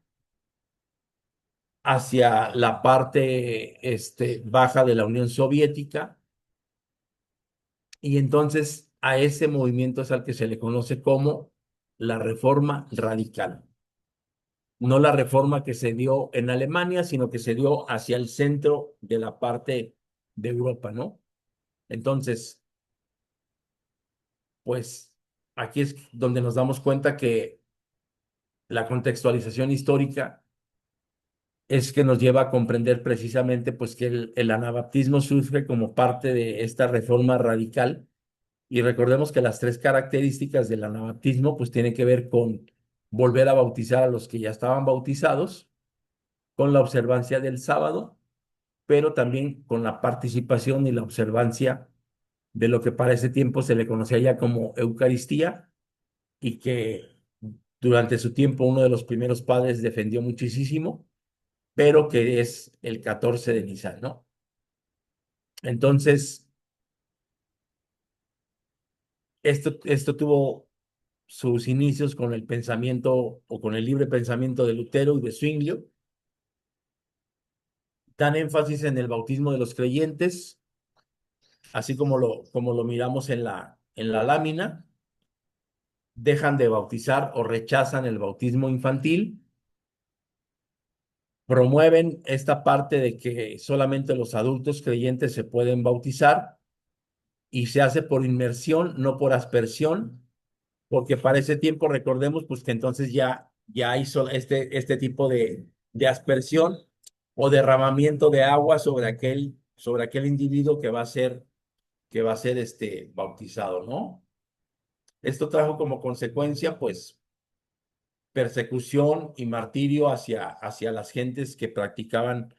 hacia la parte baja de la Unión Soviética, y entonces a ese movimiento es al que se le conoce como la reforma radical. No la reforma que se dio en Alemania, sino que se dio hacia el centro de la parte de Europa, ¿no? Entonces, pues aquí es donde nos damos cuenta que la contextualización histórica es que nos lleva a comprender precisamente pues que el anabaptismo surge como parte de esta reforma radical, y recordemos que las tres características del anabaptismo pues tienen que ver con volver a bautizar a los que ya estaban bautizados, con la observancia del sábado, pero también con la participación y la observancia de lo que para ese tiempo se le conocía ya como Eucaristía, y que durante su tiempo uno de los primeros padres defendió muchísimo, pero que es el 14 de Nisan, ¿no? Entonces, esto tuvo sus inicios con el pensamiento o con el libre pensamiento de Lutero y de Zwinglio. Dan énfasis en el bautismo de los creyentes, así como lo miramos en la lámina. Dejan de bautizar o rechazan el bautismo infantil, promueven esta parte de que solamente los adultos creyentes se pueden bautizar y se hace por inmersión, no por aspersión, porque para ese tiempo recordemos pues que entonces ya hizo este tipo de aspersión o derramamiento de agua sobre aquel individuo que va a ser bautizado, ¿no? Esto trajo como consecuencia pues persecución y martirio hacia las gentes que practicaban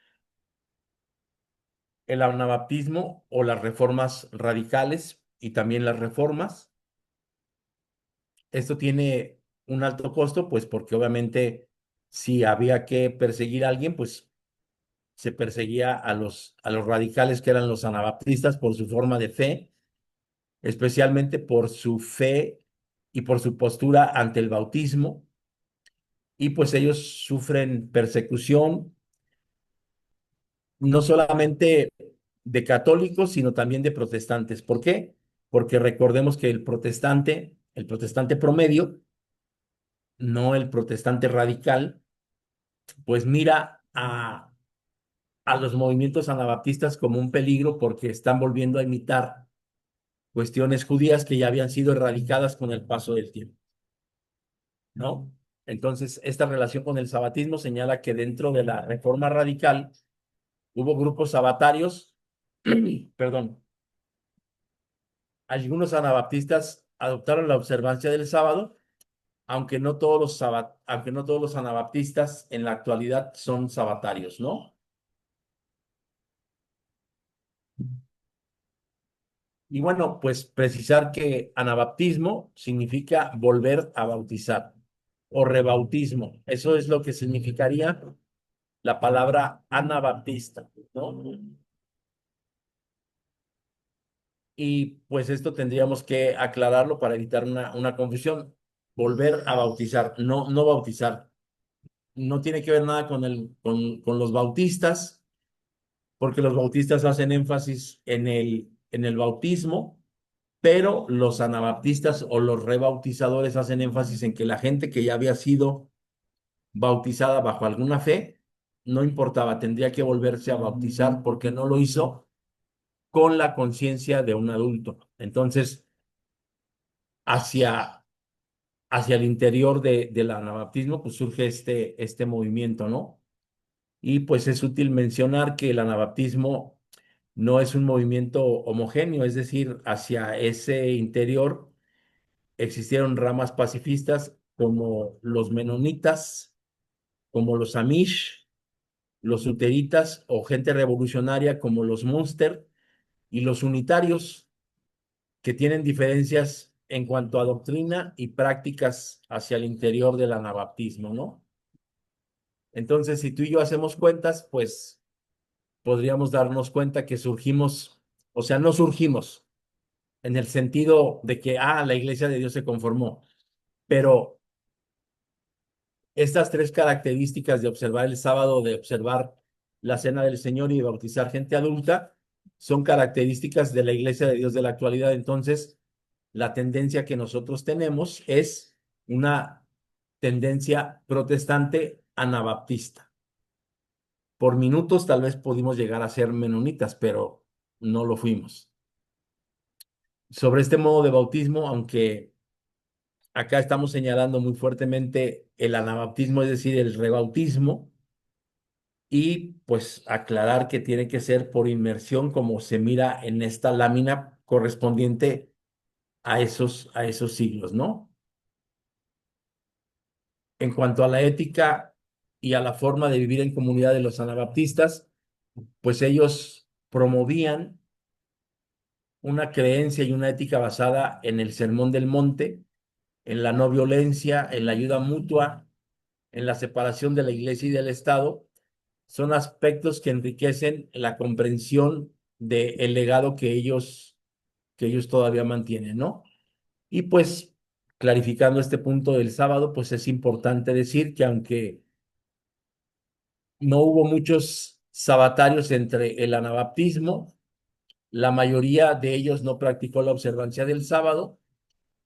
el anabaptismo o las reformas radicales y también las reformas. Esto tiene un alto costo, pues porque obviamente si había que perseguir a alguien, pues se perseguía a los radicales que eran los anabaptistas por su forma de fe, especialmente por su fe y por su postura ante el bautismo, y pues ellos sufren persecución no solamente de católicos, sino también de protestantes. ¿Por qué? Porque recordemos que el protestante promedio, no el protestante radical, pues mira a los movimientos anabaptistas como un peligro porque están volviendo a imitar cuestiones judías que ya habían sido erradicadas con el paso del tiempo, ¿no? Entonces, esta relación con el sabatismo señala que dentro de la reforma radical hubo grupos sabatarios, perdón, algunos anabaptistas adoptaron la observancia del sábado, aunque no todos los anabaptistas en la actualidad son sabatarios, ¿no? Y bueno, pues precisar que anabaptismo significa volver a bautizar o rebautismo. Eso es lo que significaría la palabra anabaptista, ¿no? Y pues esto tendríamos que aclararlo para evitar una confusión. Volver a bautizar, no, no bautizar. No tiene que ver nada con los bautistas, porque los bautistas hacen énfasis en el bautismo, pero los anabaptistas o los rebautizadores hacen énfasis en que la gente que ya había sido bautizada bajo alguna fe, no importaba, tendría que volverse a bautizar porque no lo hizo con la conciencia de un adulto. Entonces, hacia, hacia el interior del anabaptismo, pues surge este movimiento, ¿no? Y pues es útil mencionar que el anabaptismo no es un movimiento homogéneo, es decir, hacia ese interior existieron ramas pacifistas como los menonitas, como los amish, los luteritas o gente revolucionaria como los Munster y los unitarios, que tienen diferencias en cuanto a doctrina y prácticas hacia el interior del anabaptismo, ¿no? Entonces, si tú y yo hacemos cuentas, pues podríamos darnos cuenta que surgimos, o sea, no surgimos en el sentido de que, la iglesia de Dios se conformó, pero estas tres características de observar el sábado, de observar la cena del Señor y de bautizar gente adulta, son características de la iglesia de Dios de la actualidad. Entonces, la tendencia que nosotros tenemos es una tendencia protestante anabaptista. Por minutos tal vez pudimos llegar a ser menonitas, pero no lo fuimos. Sobre este modo de bautismo, aunque acá estamos señalando muy fuertemente el anabaptismo, es decir, el rebautismo, y pues aclarar que tiene que ser por inmersión, como se mira en esta lámina correspondiente a esos siglos, ¿no? En cuanto a la ética y a la forma de vivir en comunidad de los anabaptistas, pues ellos promovían una creencia y una ética basada en el Sermón del Monte, en la no violencia, en la ayuda mutua, en la separación de la iglesia y del Estado. Son aspectos que enriquecen la comprensión del legado que ellos todavía mantienen, ¿no? Y pues, clarificando este punto del sábado, pues es importante decir que aunque no hubo muchos sabatarios entre el anabaptismo, la mayoría de ellos no practicó la observancia del sábado,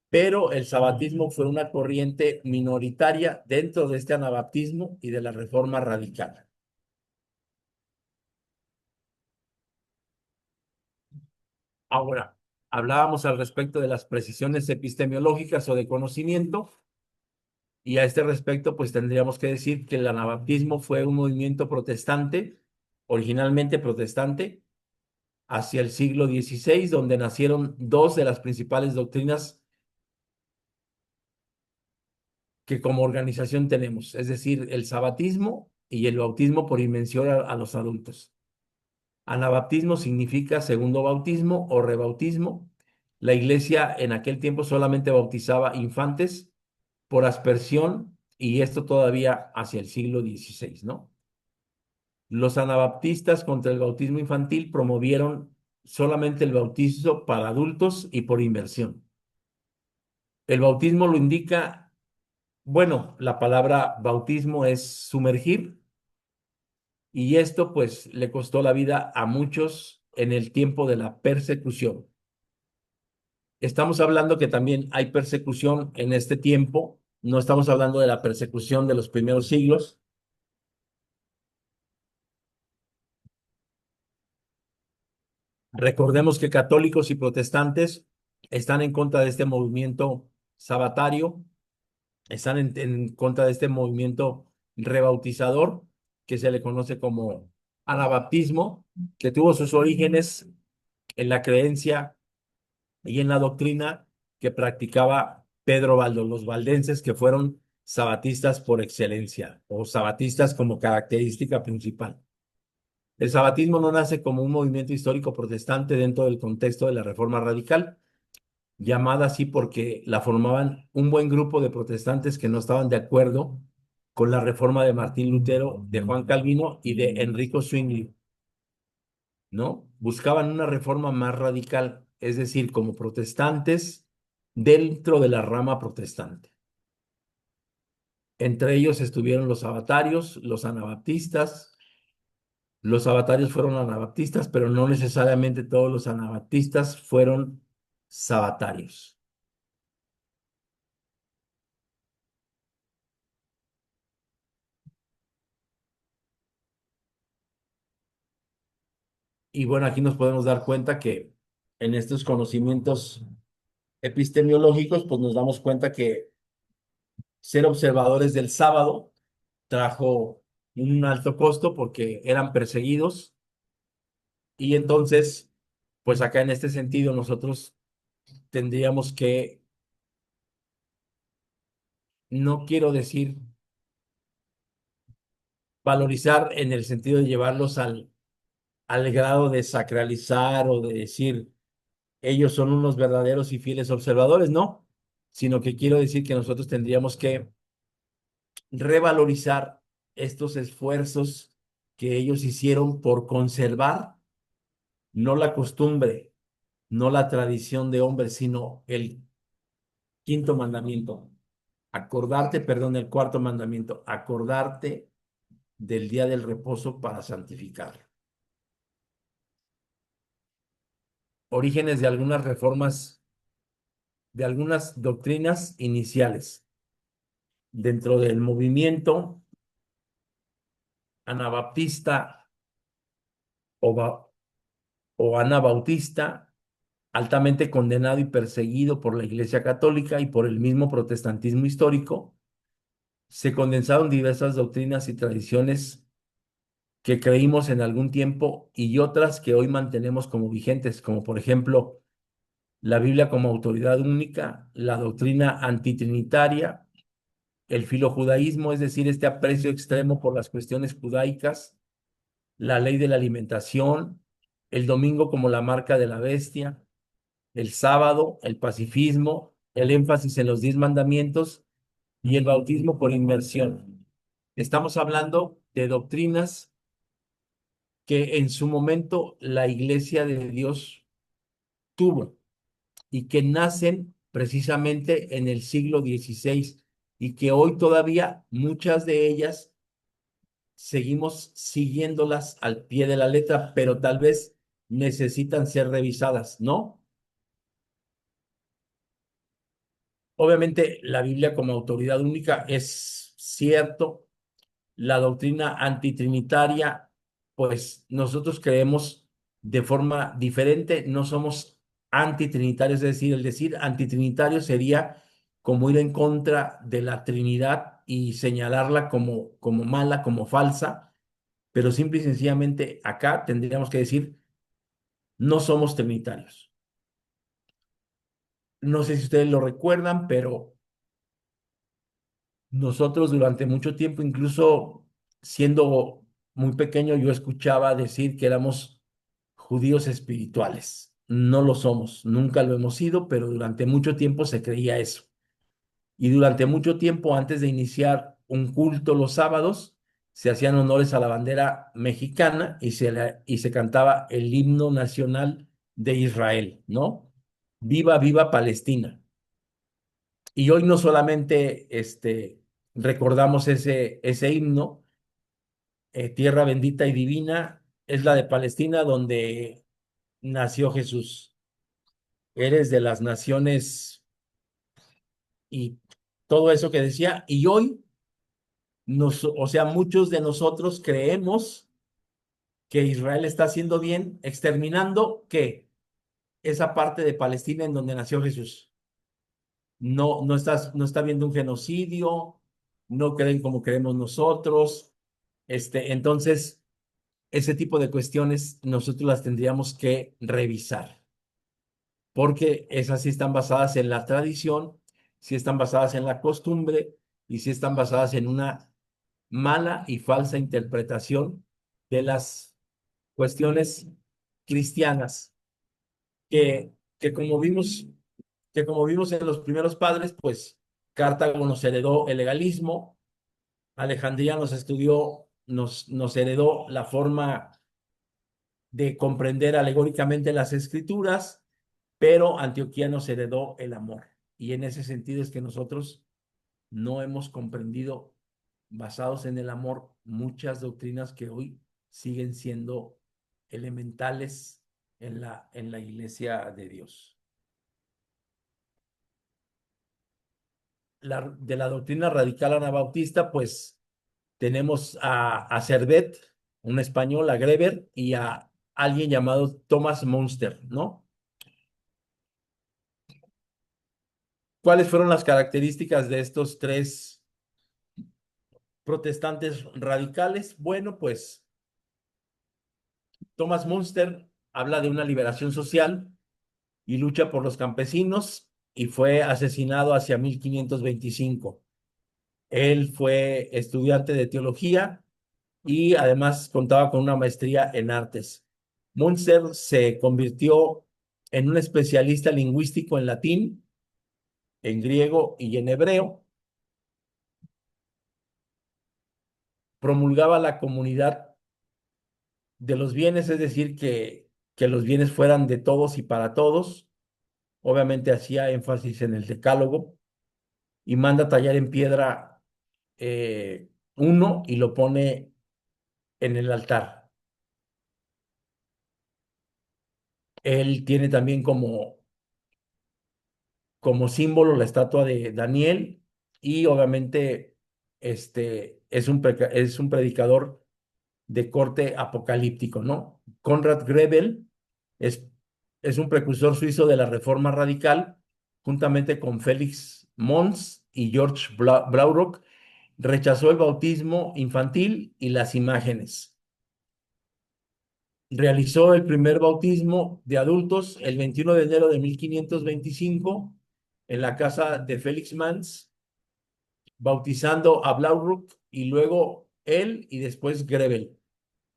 pero el sabatismo fue una corriente minoritaria dentro de este anabaptismo y de la reforma radical. Ahora, hablábamos al respecto de las precisiones epistemológicas o de conocimiento, y a este respecto, pues tendríamos que decir que el anabaptismo fue un movimiento protestante, originalmente protestante, hacia el siglo XVI, donde nacieron dos de las principales doctrinas que como organización tenemos, es decir, el sabatismo y el bautismo por inmersión a los adultos. Anabaptismo significa segundo bautismo o rebautismo. La iglesia en aquel tiempo solamente bautizaba infantes por aspersión, y esto todavía hacia el siglo XVI, ¿no? Los anabaptistas contra el bautismo infantil promovieron solamente el bautizo para adultos y por inmersión. El bautismo lo indica, bueno, la palabra bautismo es sumergir, y esto pues le costó la vida a muchos en el tiempo de la persecución. Estamos hablando que también hay persecución en este tiempo, no estamos hablando de la persecución de los primeros siglos. Recordemos que católicos y protestantes están en contra de este movimiento sabatario, están en contra de este movimiento rebautizador, que se le conoce como anabaptismo, que tuvo sus orígenes en la creencia y en la doctrina que practicaba Pedro Baldo, los valdenses, que fueron sabatistas por excelencia, o sabatistas como característica principal. El sabatismo no nace como un movimiento histórico protestante dentro del contexto de la Reforma Radical, llamada así porque la formaban un buen grupo de protestantes que no estaban de acuerdo con la reforma de Martín Lutero, de Juan Calvino y de Enrico Zwingli, ¿no? Buscaban una reforma más radical, es decir, como protestantes dentro de la rama protestante. Entre ellos estuvieron los sabatarios, los anabaptistas. Los sabatarios fueron anabaptistas, pero no necesariamente todos los anabaptistas fueron sabatarios. Y bueno, aquí nos podemos dar cuenta que en estos conocimientos epistemológicos, pues nos damos cuenta que ser observadores del sábado trajo un alto costo porque eran perseguidos y entonces, pues acá en este sentido nosotros tendríamos que, no quiero decir valorizar en el sentido de llevarlos al grado de sacralizar o de decir ellos son unos verdaderos y fieles observadores, no, sino que quiero decir que nosotros tendríamos que revalorizar estos esfuerzos que ellos hicieron por conservar no la costumbre, no la tradición de hombres, sino el quinto mandamiento. Acordarte, perdón, el cuarto mandamiento, acordarte del día del reposo para santificarlo. Orígenes de algunas reformas, de algunas doctrinas iniciales dentro del movimiento anabaptista o, o anabautista, altamente condenado y perseguido por la Iglesia Católica y por el mismo protestantismo histórico, se condensaron diversas doctrinas y tradiciones que creímos en algún tiempo y otras que hoy mantenemos como vigentes, como por ejemplo la Biblia como autoridad única, la doctrina antitrinitaria, el filojudaísmo, es decir, este aprecio extremo por las cuestiones judaicas, la ley de la alimentación, el domingo como la marca de la bestia, el sábado, el pacifismo, el énfasis en los 10 mandamientos y el bautismo por inmersión. Estamos hablando de doctrinas que en su momento la Iglesia de Dios tuvo y que nacen precisamente en el siglo XVI y que hoy todavía muchas de ellas seguimos siguiéndolas al pie de la letra, pero tal vez necesitan ser revisadas, ¿no? Obviamente la Biblia como autoridad única es cierto. La doctrina antitrinitaria, pues nosotros creemos de forma diferente, no somos antitrinitarios, es decir, el decir antitrinitario sería como ir en contra de la Trinidad y señalarla como mala, como falsa, pero simple y sencillamente acá tendríamos que decir, no somos trinitarios. No sé si ustedes lo recuerdan, pero nosotros durante mucho tiempo, incluso siendo muy pequeño, yo escuchaba decir que éramos judíos espirituales. No lo somos, nunca lo hemos sido, pero durante mucho tiempo se creía eso. Y durante mucho tiempo, antes de iniciar un culto los sábados, se hacían honores a la bandera mexicana y se cantaba el himno nacional de Israel, ¿no? Viva, viva Palestina. Y hoy no solamente recordamos ese himno, Tierra bendita y divina, es la de Palestina donde nació Jesús. Eres de las naciones y todo eso que decía. Y hoy, o sea, muchos de nosotros creemos que Israel está haciendo bien, exterminando que esa parte de Palestina en donde nació Jesús. No, no está viendo un genocidio, no creen como creemos nosotros. Entonces, ese tipo de cuestiones nosotros las tendríamos que revisar, porque esas sí están basadas en la tradición, sí están basadas en la costumbre y sí están basadas en una mala y falsa interpretación de las cuestiones cristianas que como vimos, que como vimos en los primeros padres, pues Cartago nos heredó el legalismo, Alejandría nos heredó la forma de comprender alegóricamente las escrituras, pero Antioquía nos heredó el amor. Y en ese sentido es que nosotros no hemos comprendido, basados en el amor, muchas doctrinas que hoy siguen siendo elementales en la iglesia de Dios. De la doctrina radical anabautista, pues tenemos a Servet, un español, a Greber y a alguien llamado Thomas Munster, ¿no? ¿Cuáles fueron las características de estos tres protestantes radicales? Bueno, pues Thomas Munster habla de una liberación social y lucha por los campesinos y fue asesinado hacia 1525. Él fue estudiante de teología y además contaba con una maestría en artes. Munster se convirtió en un especialista lingüístico en latín, en griego y en hebreo. Promulgaba la comunidad de los bienes, es decir, que los bienes fueran de todos y para todos. Obviamente hacía énfasis en el decálogo y manda tallar en piedra uno y lo pone en el altar. Él tiene también como símbolo la estatua de Daniel y obviamente es un predicador de corte apocalíptico, ¿no? Conrad Grebel es, es un precursor suizo de la Reforma Radical, juntamente con Félix Mons y George Blaurock, rechazó el bautismo infantil y las imágenes. Realizó el primer bautismo de adultos el 21 de enero de 1525 en la casa de Félix Mans, bautizando a Blaurock y luego él y después Grebel.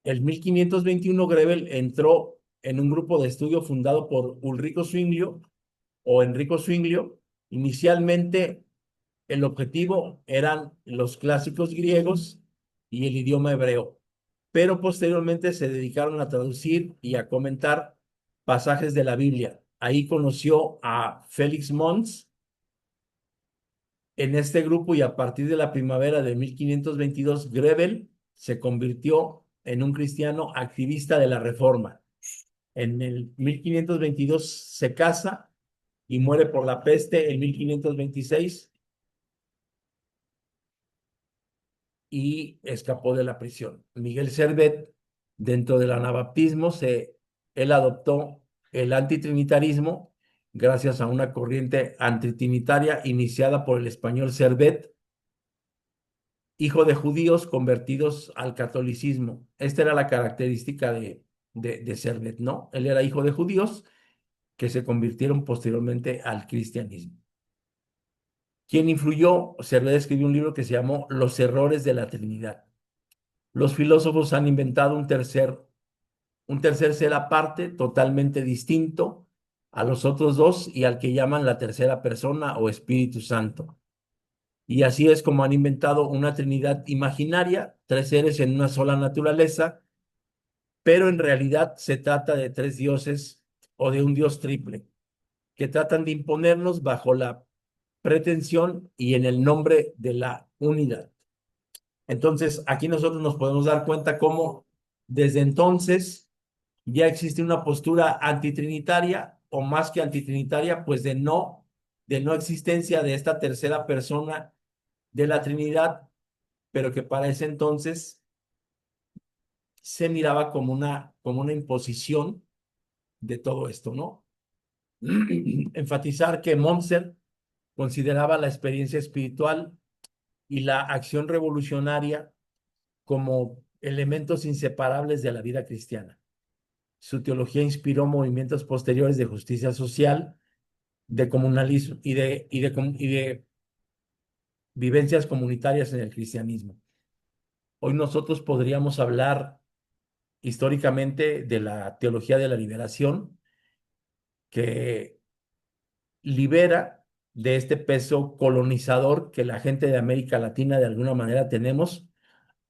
En 1521 Grebel entró en un grupo de estudio fundado por Ulrico Zwinglio o Enrico Zwinglio. Inicialmente el objetivo eran los clásicos griegos y el idioma hebreo, pero posteriormente se dedicaron a traducir y a comentar pasajes de la Biblia. Ahí conoció a Félix Mons en este grupo y a partir de la primavera de 1522 Grebel se convirtió en un cristiano activista de la Reforma. En el 1522 se casa y muere por la peste en 1526 y escapó de la prisión. Miguel Servet, dentro del anabaptismo, él adoptó el antitrinitarismo gracias a una corriente antitrinitaria iniciada por el español Servet, hijo de judíos convertidos al catolicismo. Esta era la característica de Servet, ¿no? Él era hijo de judíos que se convirtieron posteriormente al cristianismo. ¿Quién influyó? Servet escribió un libro que se llamó Los errores de la Trinidad. Los filósofos han inventado un tercer ser aparte, totalmente distinto a los otros dos y al que llaman la tercera persona o Espíritu Santo. Y así es como han inventado una Trinidad imaginaria, tres seres en una sola naturaleza, pero en realidad se trata de tres dioses o de un dios triple, que tratan de imponernos bajo la pretensión y en el nombre de la unidad. Entonces, aquí nosotros nos podemos dar cuenta cómo desde entonces ya existe una postura antitrinitaria o más que antitrinitaria, pues de no existencia de esta tercera persona de la Trinidad, pero que para ese entonces se miraba como una imposición de todo esto, ¿no? Enfatizar que Montser consideraba la experiencia espiritual y la acción revolucionaria como elementos inseparables de la vida cristiana. Su teología inspiró movimientos posteriores de justicia social, de comunalismo y de vivencias comunitarias en el cristianismo. Hoy nosotros podríamos hablar históricamente de la teología de la liberación, que libera de este peso colonizador que la gente de América Latina de alguna manera tenemos,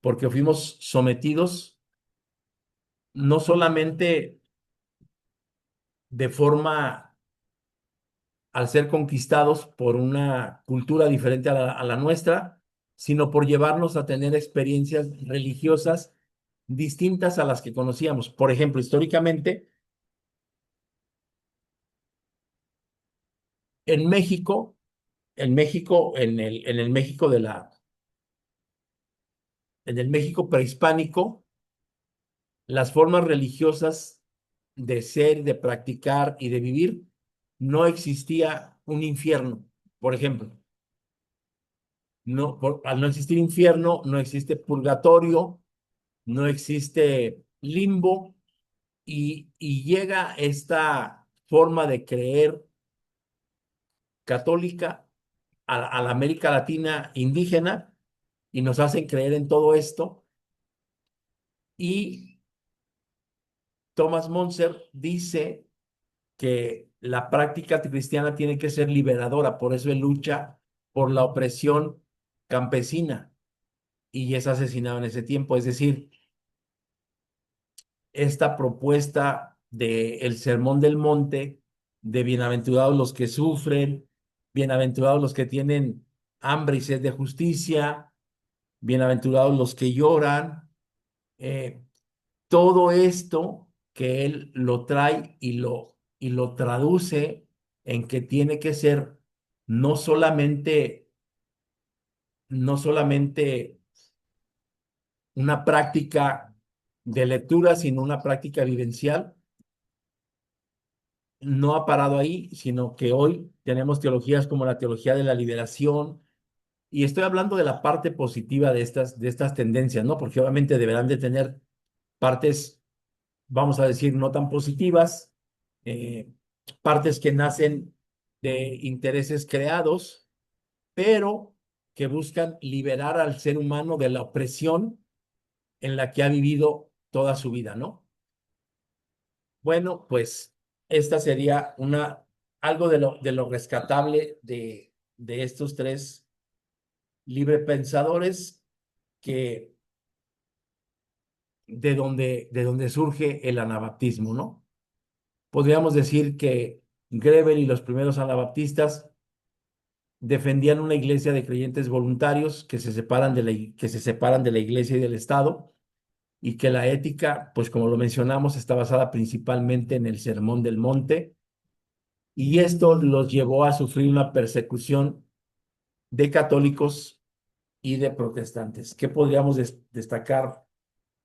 porque fuimos sometidos no solamente de forma al ser conquistados por una cultura diferente a la nuestra, sino por llevarnos a tener experiencias religiosas distintas a las que conocíamos. Por ejemplo, históricamente, en México, en el México en el México prehispánico, las formas religiosas de ser, de practicar y de vivir, no existía un infierno, por ejemplo. No, al no existir infierno, no existe purgatorio, no existe limbo, y llega esta forma de creer católica a la América Latina indígena y nos hacen creer en todo esto. Y Thomas Monser dice que la práctica cristiana tiene que ser liberadora, por eso él lucha por la opresión campesina y es asesinado en ese tiempo. Es decir, esta propuesta de el Sermón del Monte, de bienaventurados los que sufren, bienaventurados los que tienen hambre y sed de justicia, bienaventurados los que lloran, eh, todo esto que él lo trae y lo traduce en que tiene que ser no solamente, no solamente una práctica de lectura, sino una práctica vivencial. No ha parado ahí, sino que hoy tenemos teologías como la teología de la liberación, y estoy hablando de la parte positiva de estas tendencias, ¿no? Porque obviamente deberán de tener partes, vamos a decir, no tan positivas, eh, partes que nacen de intereses creados, pero que buscan liberar al ser humano de la opresión en la que ha vivido toda su vida, ¿no? Bueno, pues esta sería algo de lo rescatable de estos tres librepensadores que de donde surge el anabaptismo, ¿no? Podríamos decir que Greber y los primeros anabaptistas defendían una iglesia de creyentes voluntarios que se separan que se separan de la iglesia y del Estado, y que la ética, pues como lo mencionamos, está basada principalmente en el Sermón del Monte, y esto los llevó a sufrir una persecución de católicos y de protestantes. ¿Qué podríamos destacar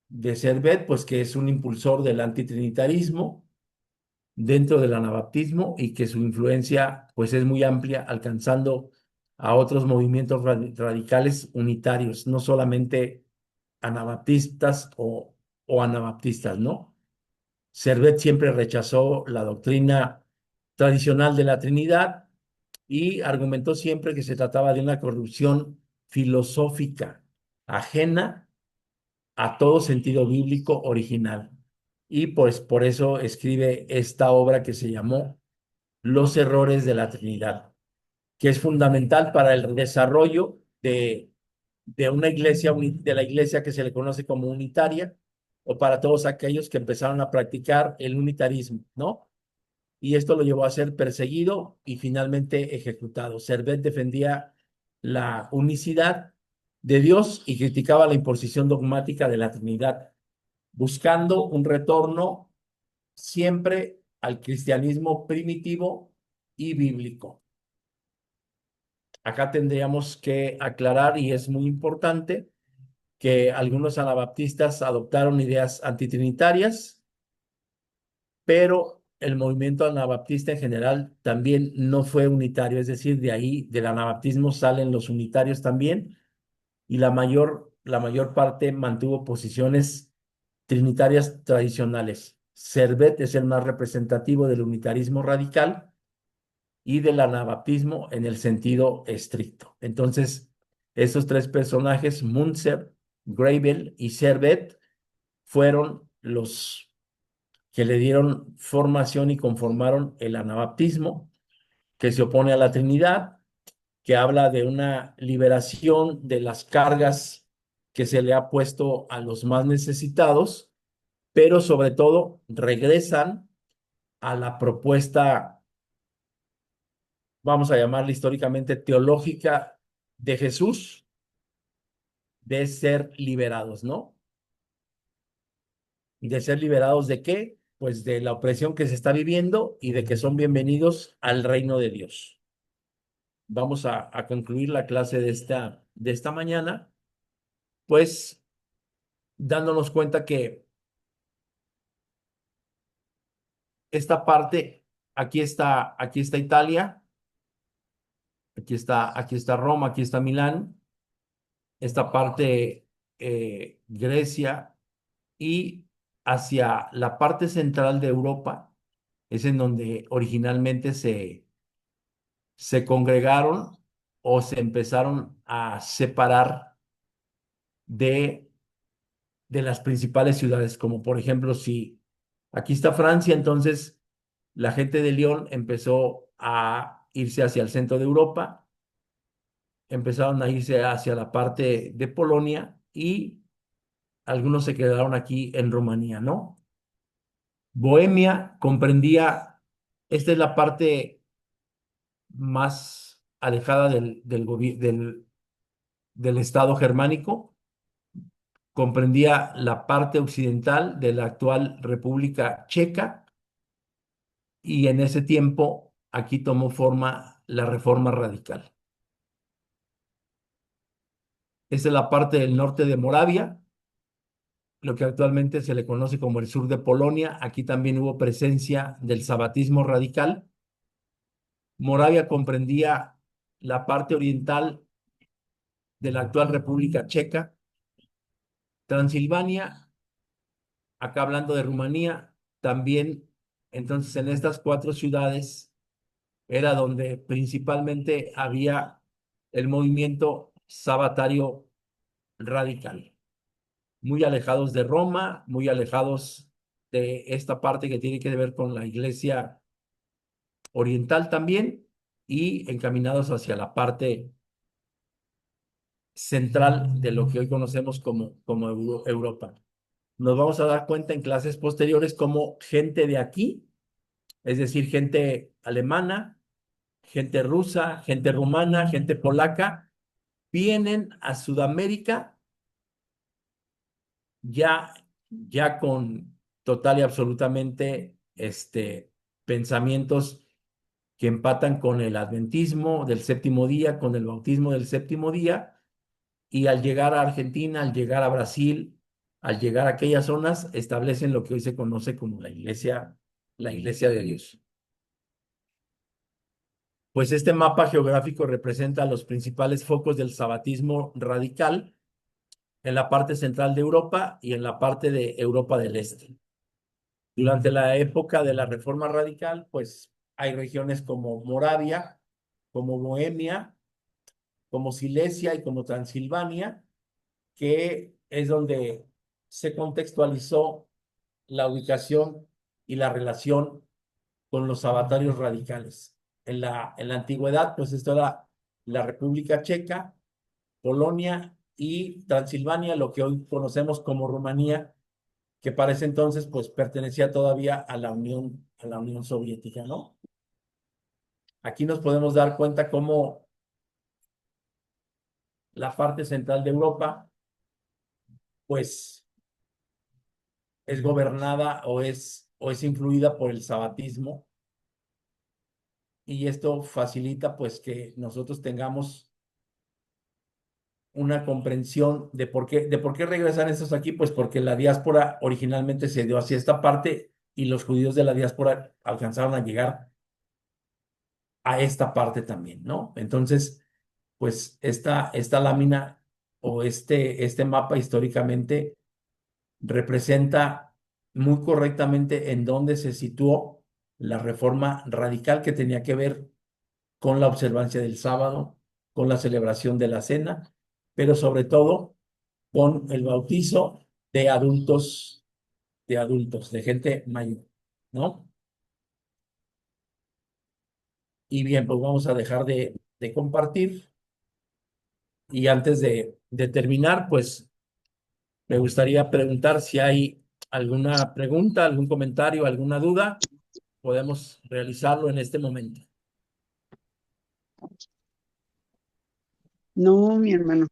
de Servet? Pues que es un impulsor del antitrinitarismo dentro del anabaptismo y que su influencia pues es muy amplia, alcanzando a otros movimientos radicales unitarios, no solamente anabaptistas o anabaptistas, ¿no? Servet siempre rechazó la doctrina tradicional de la Trinidad y argumentó siempre que se trataba de una corrupción filosófica ajena a todo sentido bíblico original. Y pues por eso escribe esta obra que se llamó Los errores de la Trinidad, que es fundamental para el desarrollo de una iglesia, de la iglesia que se le conoce como unitaria, o para todos aquellos que empezaron a practicar el unitarismo, ¿no? Y esto lo llevó a ser perseguido y finalmente ejecutado. Servet defendía la unicidad de Dios y criticaba la imposición dogmática de la Trinidad, buscando un retorno siempre al cristianismo primitivo y bíblico. Acá tendríamos que aclarar, y es muy importante, que algunos anabaptistas adoptaron ideas antitrinitarias, pero el movimiento anabaptista en general también no fue unitario, es decir, de ahí, del anabaptismo salen los unitarios también, y la mayor parte mantuvo posiciones trinitarias tradicionales. Servet es el más representativo del unitarismo radical y del anabaptismo en el sentido estricto. Entonces, esos tres personajes, Muntzer, Greibel y Servet, fueron los que le dieron formación y conformaron el anabaptismo, que se opone a la Trinidad, que habla de una liberación de las cargas que se le ha puesto a los más necesitados, pero sobre todo regresan a la propuesta, vamos a llamarla históricamente teológica, de Jesús, de ser liberados, ¿no? ¿De ser liberados de qué? Pues de la opresión que se está viviendo y de que son bienvenidos al reino de Dios. Vamos a concluir la clase de esta mañana, pues dándonos cuenta que esta parte, aquí está Italia, aquí está Roma, aquí está Milán, esta parte Grecia y hacia la parte central de Europa es en donde originalmente se congregaron o se empezaron a separar de, de las principales ciudades, como por ejemplo, si aquí está Francia, entonces la gente de Lyon empezó a irse hacia el centro de Europa, empezaron a irse hacia la parte de Polonia y algunos se quedaron aquí en Rumanía, ¿no? Bohemia comprendía, esta es la parte más alejada del estado germánico, comprendía la parte occidental de la actual República Checa y en ese tiempo aquí tomó forma la Reforma Radical. Esta es la parte del norte de Moravia, lo que actualmente se le conoce como el sur de Polonia. Aquí también hubo presencia del sabatismo radical. Moravia comprendía la parte oriental de la actual República Checa. Transilvania, acá hablando de Rumanía, también, entonces en estas cuatro ciudades era donde principalmente había el movimiento sabatario radical, muy alejados de Roma, muy alejados de esta parte que tiene que ver con la iglesia oriental también y encaminados hacia la parte central de lo que hoy conocemos como Europa. Nos vamos a dar cuenta en clases posteriores cómo gente de aquí, es decir, gente alemana, gente rusa, gente rumana, gente polaca, vienen a Sudamérica ya, ya con total y absolutamente pensamientos que empatan con el adventismo del séptimo día, con el bautismo del séptimo día, y al llegar a Argentina, al llegar a Brasil, al llegar a aquellas zonas, establecen lo que hoy se conoce como la iglesia de Dios. Pues este mapa geográfico representa los principales focos del sabatismo radical en la parte central de Europa y en la parte de Europa del Este. Durante la época de la Reforma Radical, pues hay regiones como Moravia, como Bohemia, como Silesia y como Transilvania, que es donde se contextualizó la ubicación y la relación con los sabatarios radicales. En la antigüedad, pues esto era la República Checa, Polonia y Transilvania, lo que hoy conocemos como Rumanía, que para ese entonces pues pertenecía todavía a la Unión Soviética, ¿no? Aquí nos podemos dar cuenta cómo la parte central de Europa pues es gobernada o es influida por el sabatismo y esto facilita pues que nosotros tengamos una comprensión de por qué regresan estos aquí, pues porque la diáspora originalmente se dio hacia esta parte y los judíos de la diáspora alcanzaron a llegar a esta parte también, ¿no? Entonces, pues esta lámina o este mapa históricamente representa muy correctamente en dónde se situó la reforma radical que tenía que ver con la observancia del sábado, con la celebración de la cena, pero sobre todo con el bautizo de gente mayor, ¿no? Y bien, pues vamos a dejar de compartir y antes de terminar, pues me gustaría preguntar si hay alguna pregunta, algún comentario, alguna duda, podemos realizarlo en este momento. No, mi hermano,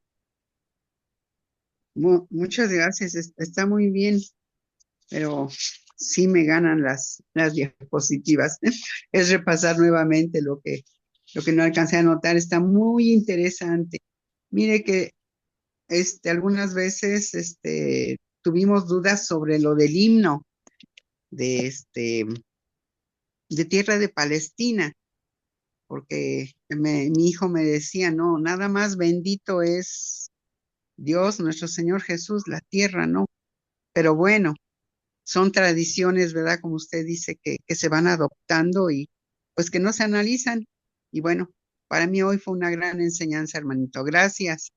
muchas gracias, está muy bien, pero sí me ganan las diapositivas. Es repasar nuevamente lo que no alcancé a anotar, está muy interesante. Mire que algunas veces tuvimos dudas sobre lo del himno de de tierra de Palestina, porque mi hijo me decía, no, nada más bendito es Dios, nuestro Señor Jesús, la tierra, ¿no? Pero bueno, son tradiciones, ¿verdad? Como usted dice, que se van adoptando y pues que no se analizan. Y bueno, para mí hoy fue una gran enseñanza, hermanito. Gracias.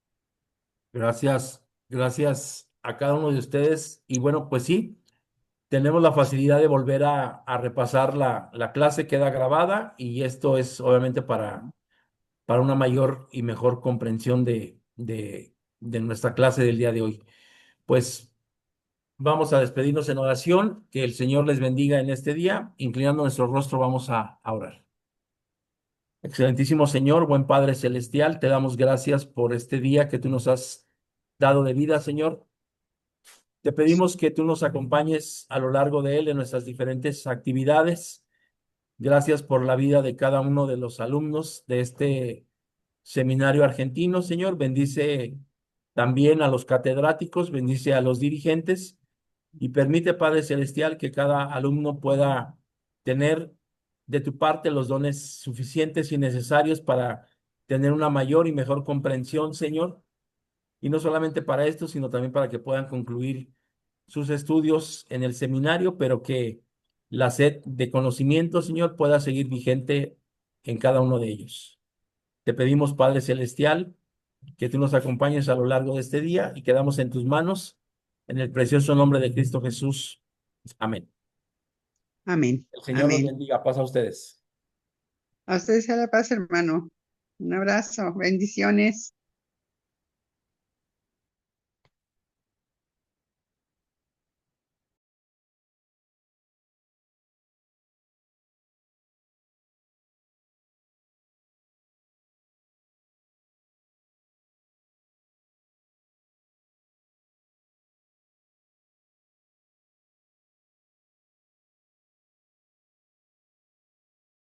Gracias, gracias a cada uno de ustedes. Y bueno, pues sí, tenemos la facilidad de volver a repasar la clase, queda grabada y esto es obviamente para una mayor y mejor comprensión de nuestra clase del día de hoy. Pues vamos a despedirnos en oración, que el Señor les bendiga en este día. Inclinando nuestro rostro, vamos a orar. Excelentísimo Señor, buen Padre Celestial, te damos gracias por este día que tú nos has dado de vida, Señor. Te pedimos que tú nos acompañes a lo largo de él en nuestras diferentes actividades. Gracias por la vida de cada uno de los alumnos de este seminario argentino, Señor. Bendice también a los catedráticos, bendice a los dirigentes y permite, Padre Celestial, que cada alumno pueda tener de tu parte los dones suficientes y necesarios para tener una mayor y mejor comprensión, Señor. Y no solamente para esto, sino también para que puedan concluir sus estudios en el seminario, pero que la sed de conocimiento, Señor, pueda seguir vigente en cada uno de ellos. Te pedimos, Padre Celestial, que tú nos acompañes a lo largo de este día y quedamos en tus manos, en el precioso nombre de Cristo Jesús. Amén. Amén. El Señor los Amén. bendiga. Pasa a ustedes. A ustedes sea la paz, hermano. Un abrazo. Bendiciones.